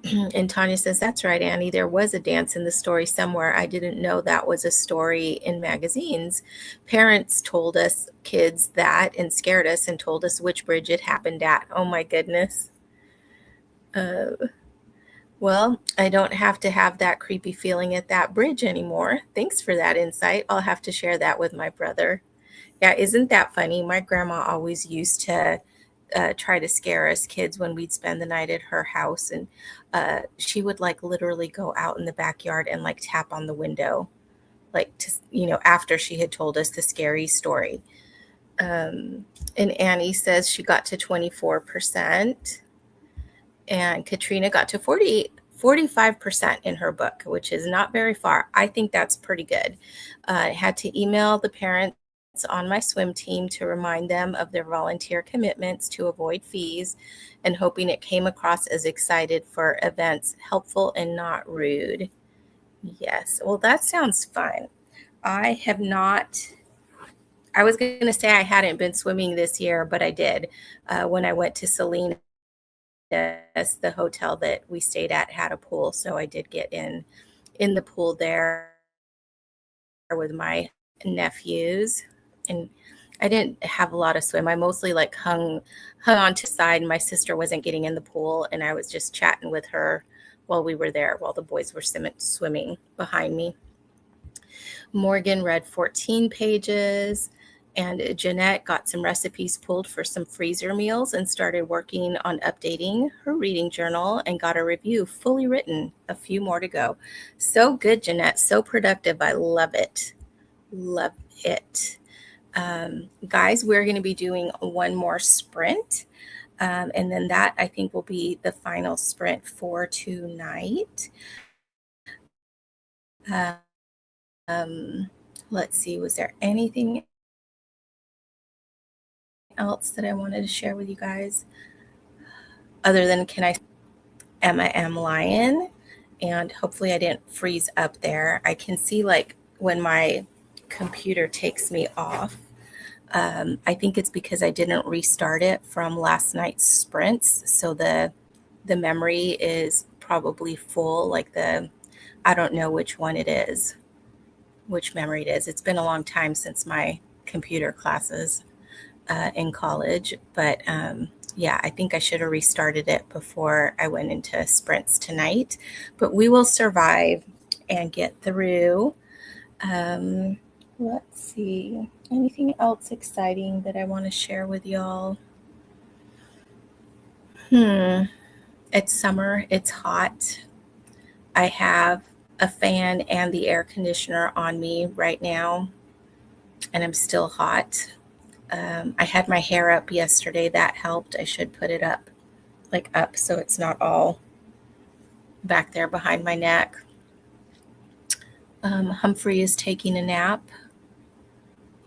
And Tanya says, that's right, Annie. There was a dance in the story somewhere. I didn't know that was a story in magazines. Parents told us kids that and scared us and told us which bridge it happened at. Oh, my goodness. Well, I don't have to have that creepy feeling at that bridge anymore. Thanks for that insight. I'll have to share that with my brother. Yeah, isn't that funny? My grandma always used to try to scare us kids when we'd spend the night at her house, and she would like literally go out in the backyard and like tap on the window, like to after she had told us the scary story. And Annie says she got to 24%, and Katrina got to 45% in her book, which is not very far. I think that's pretty good. I had to email the parents on my swim team to remind them of their volunteer commitments to avoid fees, and hoping it came across as excited for events, helpful and not rude. Yes, well, that sounds fun. I have not. I was going to say I hadn't been swimming this year, but I did when I went to Salinas. The hotel that we stayed at had a pool, so I did get in the pool there with my nephews, and I didn't have a lot of swim. I mostly like hung on to the side. My sister wasn't getting in the pool, and I was just chatting with her while we were there, while the boys were swimming behind me. Morgan read 14 pages, and Jeanette got some recipes pulled for some freezer meals and started working on updating her reading journal and got a review fully written. A few more to go. So good, Jeanette. So productive. I love it. Love it. Guys, we're going to be doing one more sprint. And then that, I think, will be the final sprint for tonight. Let's see, was there anything else that I wanted to share with you guys? Other than Emma M. Lyon, and hopefully I didn't freeze up there. I can see like when my computer takes me off, I think it's because I didn't restart it from last night's sprints, so the memory is probably full. I don't know which one it is, which memory it is. It's been a long time since my computer classes in college, but yeah, I think I should have restarted it before I went into sprints tonight. But we will survive and get through. Um, let's see. Anything else exciting that I want to share with y'all? Hmm. It's summer. It's hot. I have a fan and the air conditioner on me right now, and I'm still hot. I had my hair up yesterday. That helped. I should put it up, like up, so it's not all back there behind my neck. Humphrey is taking a nap,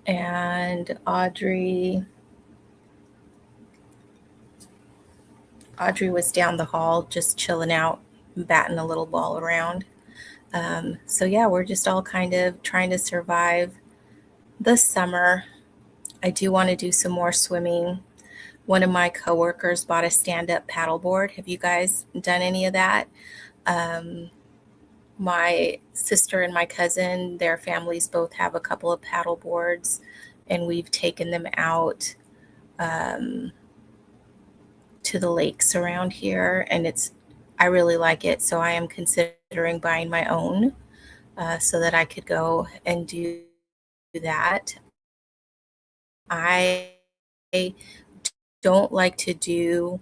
and Audrey was down the hall just chilling out, batting a little ball around. So yeah, we're just all kind of trying to survive the summer. I do want to do some more swimming. One of my coworkers bought a stand-up paddleboard. Have you guys done any of that? Um, my sister and my cousin, their families both have a couple of paddle boards, and we've taken them out um, to the lakes around here, and I really like it. So I am considering buying my own so that I could go and do that. I don't like to do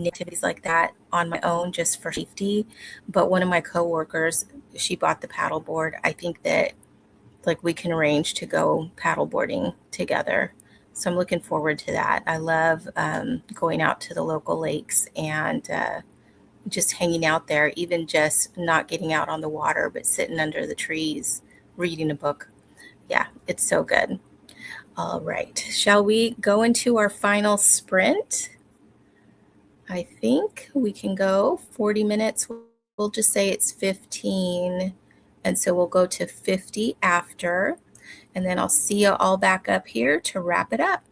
activities like that on my own just for safety. But one of my coworkers, she bought the paddleboard. I think that like we can arrange to go paddleboarding together. So I'm looking forward to that. I love going out to the local lakes and just hanging out there, even just not getting out on the water, but sitting under the trees, reading a book. Yeah, it's so good. All right. Shall we go into our final sprint? I think we can go 40 minutes. We'll just say it's 15. And so we'll go to 50 after. And then I'll see you all back up here to wrap it up.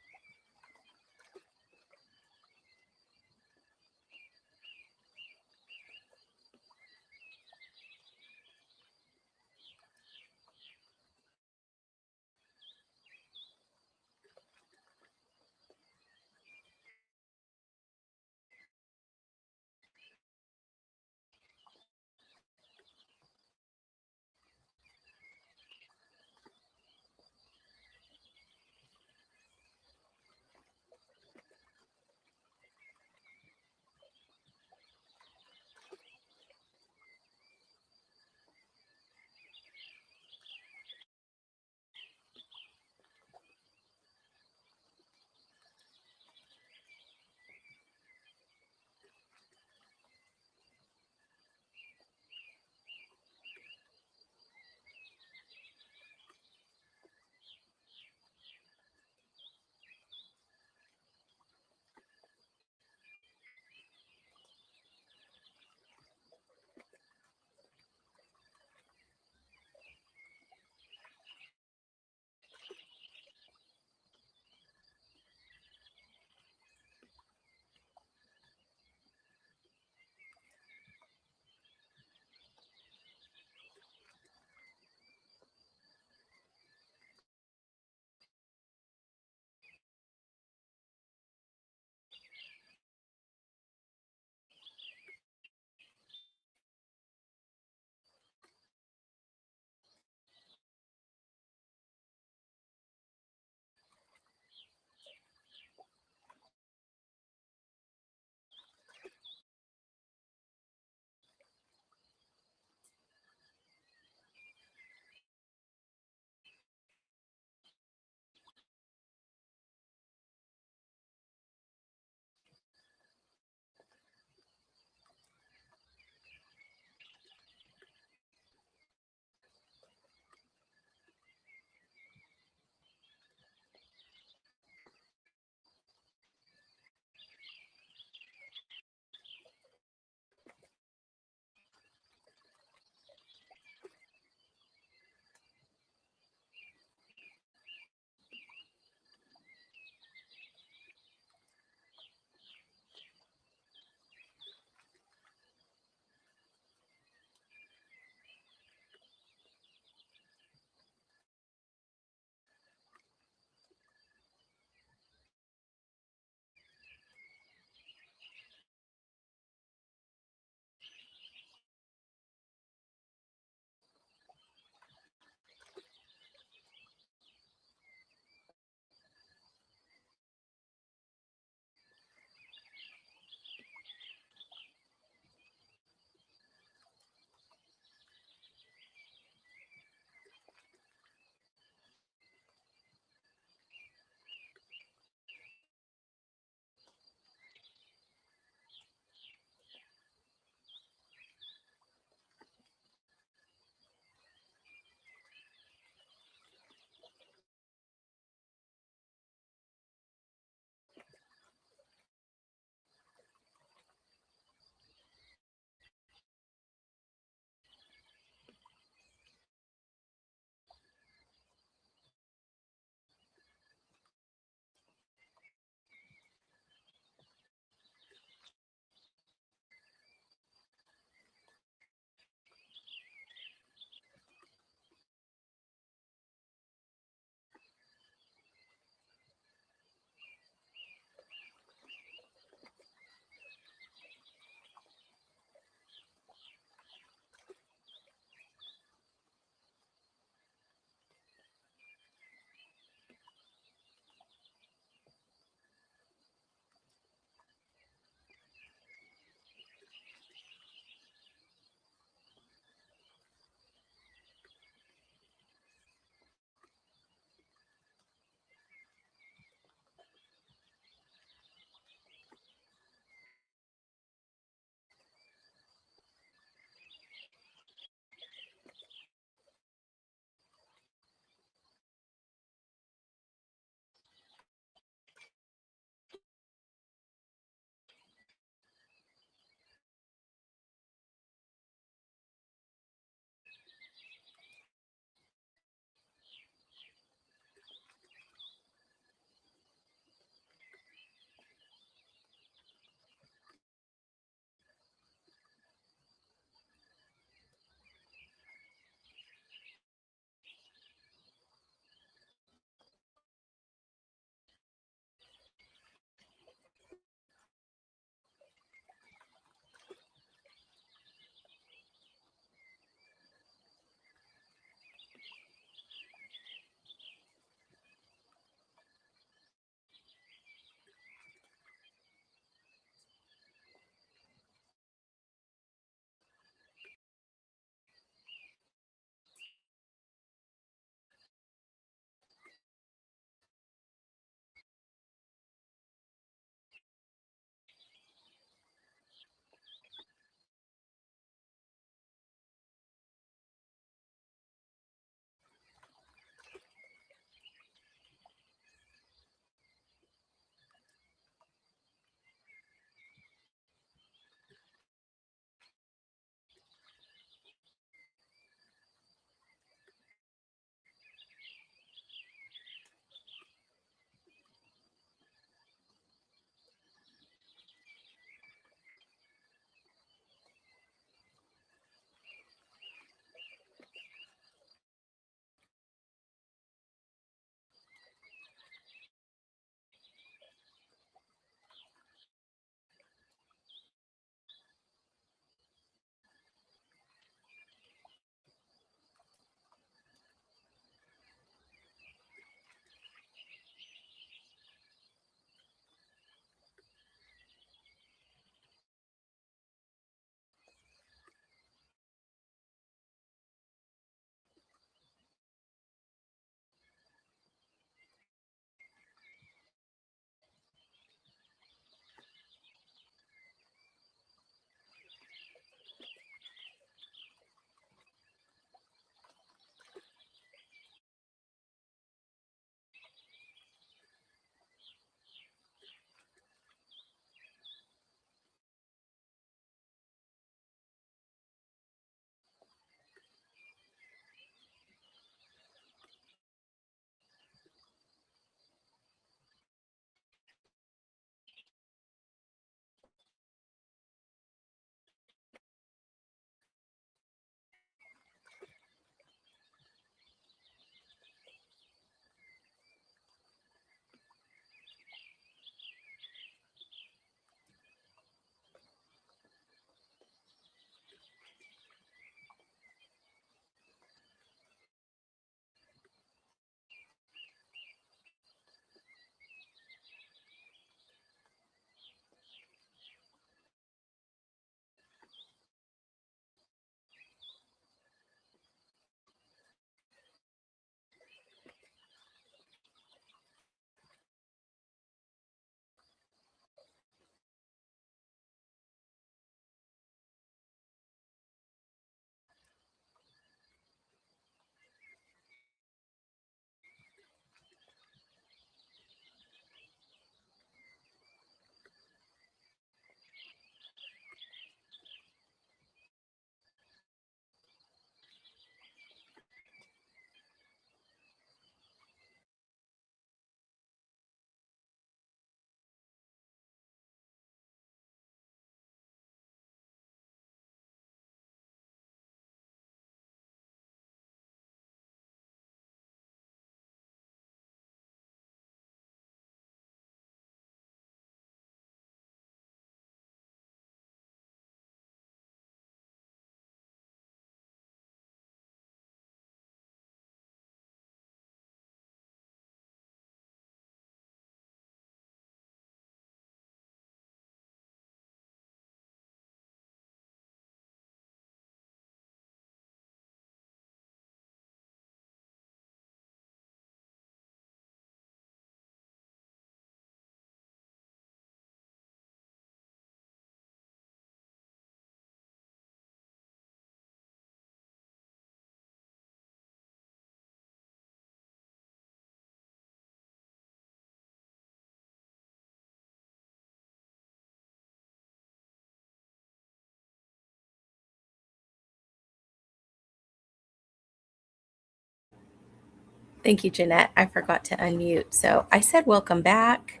Thank you, Jeanette. I forgot to unmute. So I said welcome back.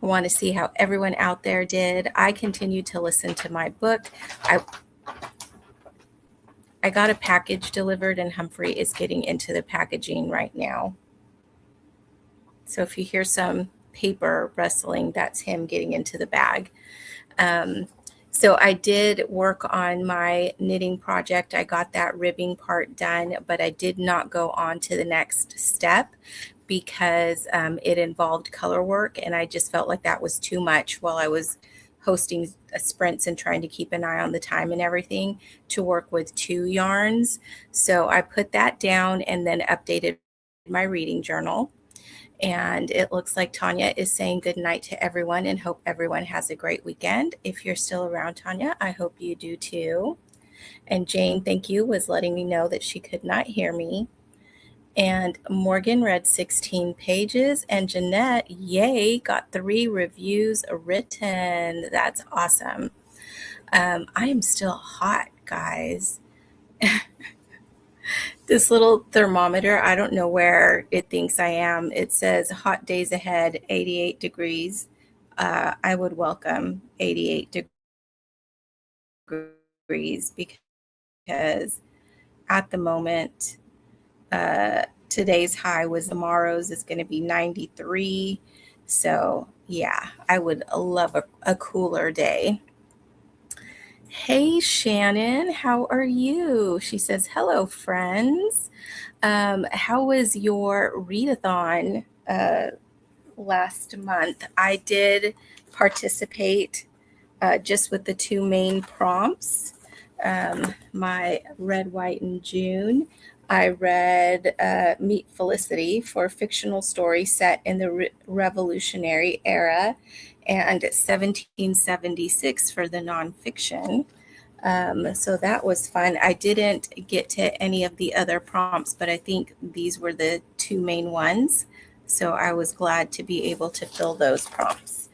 I want to see how everyone out there did. I continued to listen to my book. I got a package delivered, and Humphrey is getting into the packaging right now. So if you hear some paper rustling, that's him getting into the bag. So I did work on my knitting project. I got that ribbing part done, but I did not go on to the next step because it involved color work, and I just felt like that was too much while I was hosting sprints and trying to keep an eye on the time and everything to work with 2 yarns. So I put that down and then updated my reading journal. And it looks like Tanya is saying good night to everyone and hope everyone has a great weekend. If you're still around, Tanya, I hope you do too. And Jane, thank you, was letting me know that she could not hear me. And Morgan read 16 pages. And Jeanette, yay, got 3 reviews written. That's awesome. I am still hot, guys. This little thermometer, I don't know where it thinks I am. It says hot days ahead, 88 degrees. I would welcome 88 degrees because at the moment, today's high was tomorrow's is going to be 93. So yeah, I would love a cooler day. Hey, Shannon, how are you? She says, hello, friends. How was your readathon last month? I did participate just with the 2 main prompts. My Red, White, and June. I read Meet Felicity for a fictional story set in the Revolutionary era, and 1776 for the nonfiction. So that was fun. I didn't get to any of the other prompts, but I think these were the 2 main ones. So I was glad to be able to fill those prompts.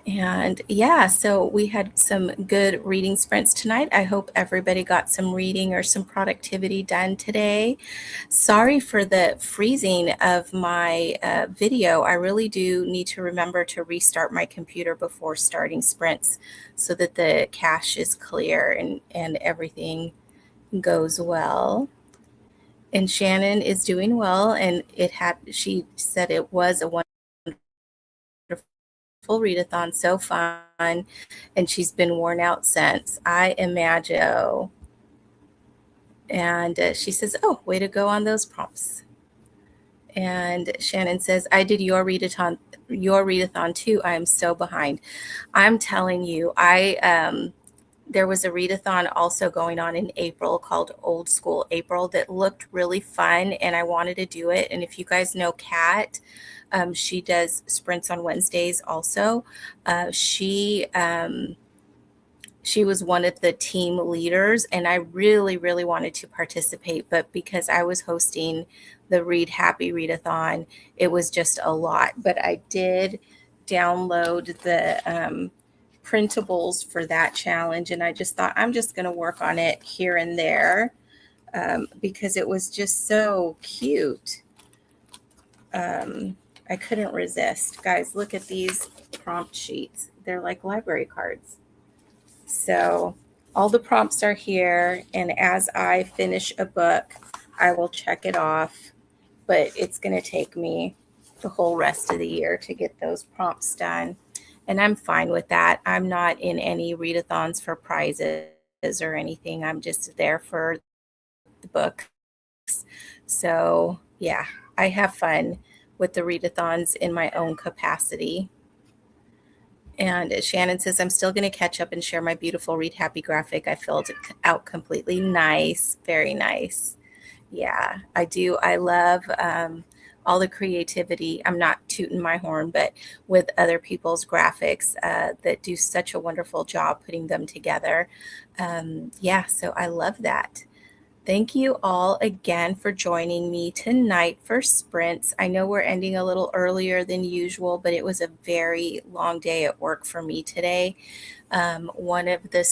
And yeah, so we had some good reading sprints tonight. I hope everybody got some reading or some productivity done today. Sorry for the freezing of my video. I really do need to remember to restart my computer before starting sprints so that the cache is clear and everything goes well. And Shannon is doing well, and she said it was a wonderful readathon, so fun, and she's been worn out since. I imagine. And she says, oh, way to go on those prompts. And Shannon says, I did your readathon too. I am so behind. I'm telling you, there was a readathon also going on in April called Old School April that looked really fun, and I wanted to do it. And if you guys know Kat, she does sprints on Wednesdays also. She was one of the team leaders, and I really, really wanted to participate, but because I was hosting the Read Happy Readathon, it was just a lot. But I did download the printables for that challenge, and I just thought I'm just going to work on it here and there because it was just so cute. I couldn't resist. Guys, look at these prompt sheets. They're like library cards. So all the prompts are here, and as I finish a book, I will check it off, but it's going to take me the whole rest of the year to get those prompts done. And I'm fine with that. I'm not in any readathons for prizes or anything. I'm just there for the books. So yeah, I have fun with the readathons in my own capacity. And Shannon says, I'm still going to catch up and share my beautiful Read Happy graphic. I filled it out completely. Nice. Very nice. Yeah, I do. I love all the creativity. I'm not tooting my horn, but with other people's graphics that do such a wonderful job putting them together. Yeah, so I love that. Thank you all again for joining me tonight for sprints. I know we're ending a little earlier than usual, but it was a very long day at work for me today. One of the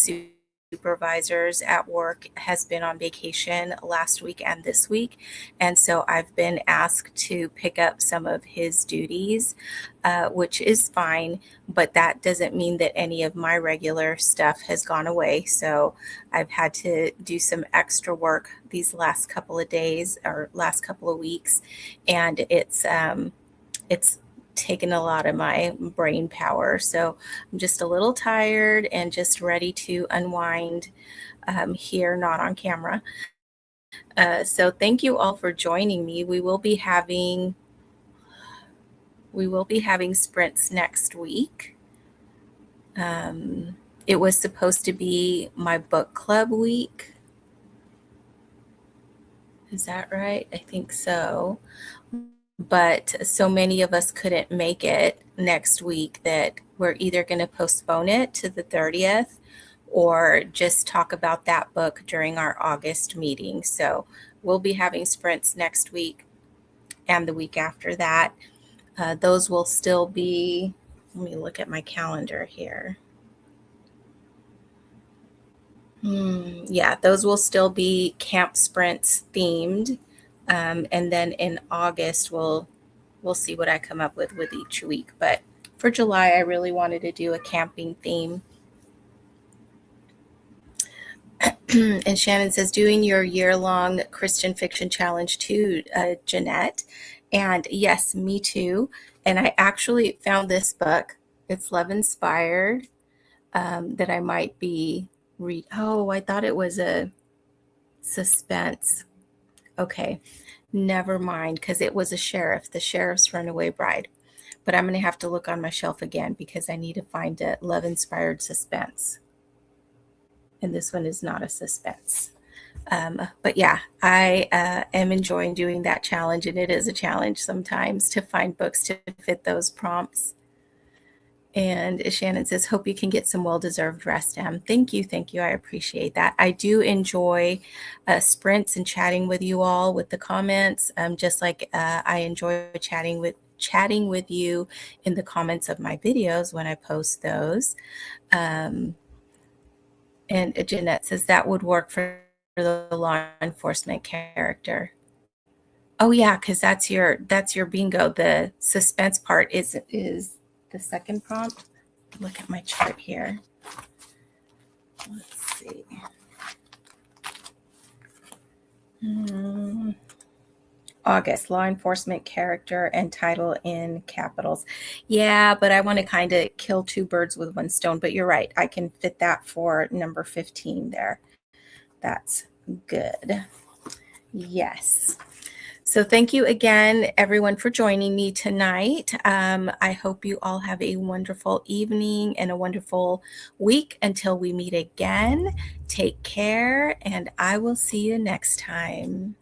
supervisors at work has been on vacation last week and this week. And so I've been asked to pick up some of his duties, which is fine, but that doesn't mean that any of my regular stuff has gone away. So I've had to do some extra work these last couple of days or last couple of weeks. And it's taken a lot of my brain power. So I'm just a little tired and just ready to unwind here, not on camera. So thank you all for joining me. We will be having sprints next week. It was supposed to be my book club week. Is that right? I think so. But so many of us couldn't make it next week that we're either going to postpone it to the 30th or just talk about that book during our August meeting. So we'll be having sprints next week and the week after that. Those will still be, let me look at my calendar here. Yeah, those will still be camp sprints themed. And then in August, we'll see what I come up with each week. But for July, I really wanted to do a camping theme. And Shannon says, doing your year-long Christian fiction challenge too, Jeanette. And yes, me too. And I actually found this book. It's love inspired, that I might be read. Oh, I thought it was a suspense. Okay, never mind, because it was a sheriff, the sheriff's runaway bride. But I'm going to have to look on my shelf again because I need to find a love inspired suspense. And this one is not a suspense. But yeah, I am enjoying doing that challenge, and it is a challenge sometimes to find books to fit those prompts. And Shannon says, hope you can get some well-deserved rest, Em. Thank you. I appreciate that. I do enjoy sprints and chatting with you all with the comments, just like I enjoy chatting with you in the comments of my videos when I post those. And Jeanette says that would work for the law enforcement character. Oh yeah, because that's your bingo. The suspense part is the second prompt. Look at my chart here. Let's see. August, law enforcement character and title in capitals. Yeah, but I want to kind of kill two birds with one stone. But you're right. I can fit that for number 15 there. That's good. Yes. So thank you again, everyone, for joining me tonight. I hope you all have a wonderful evening and a wonderful week until we meet again. Take care, and I will see you next time.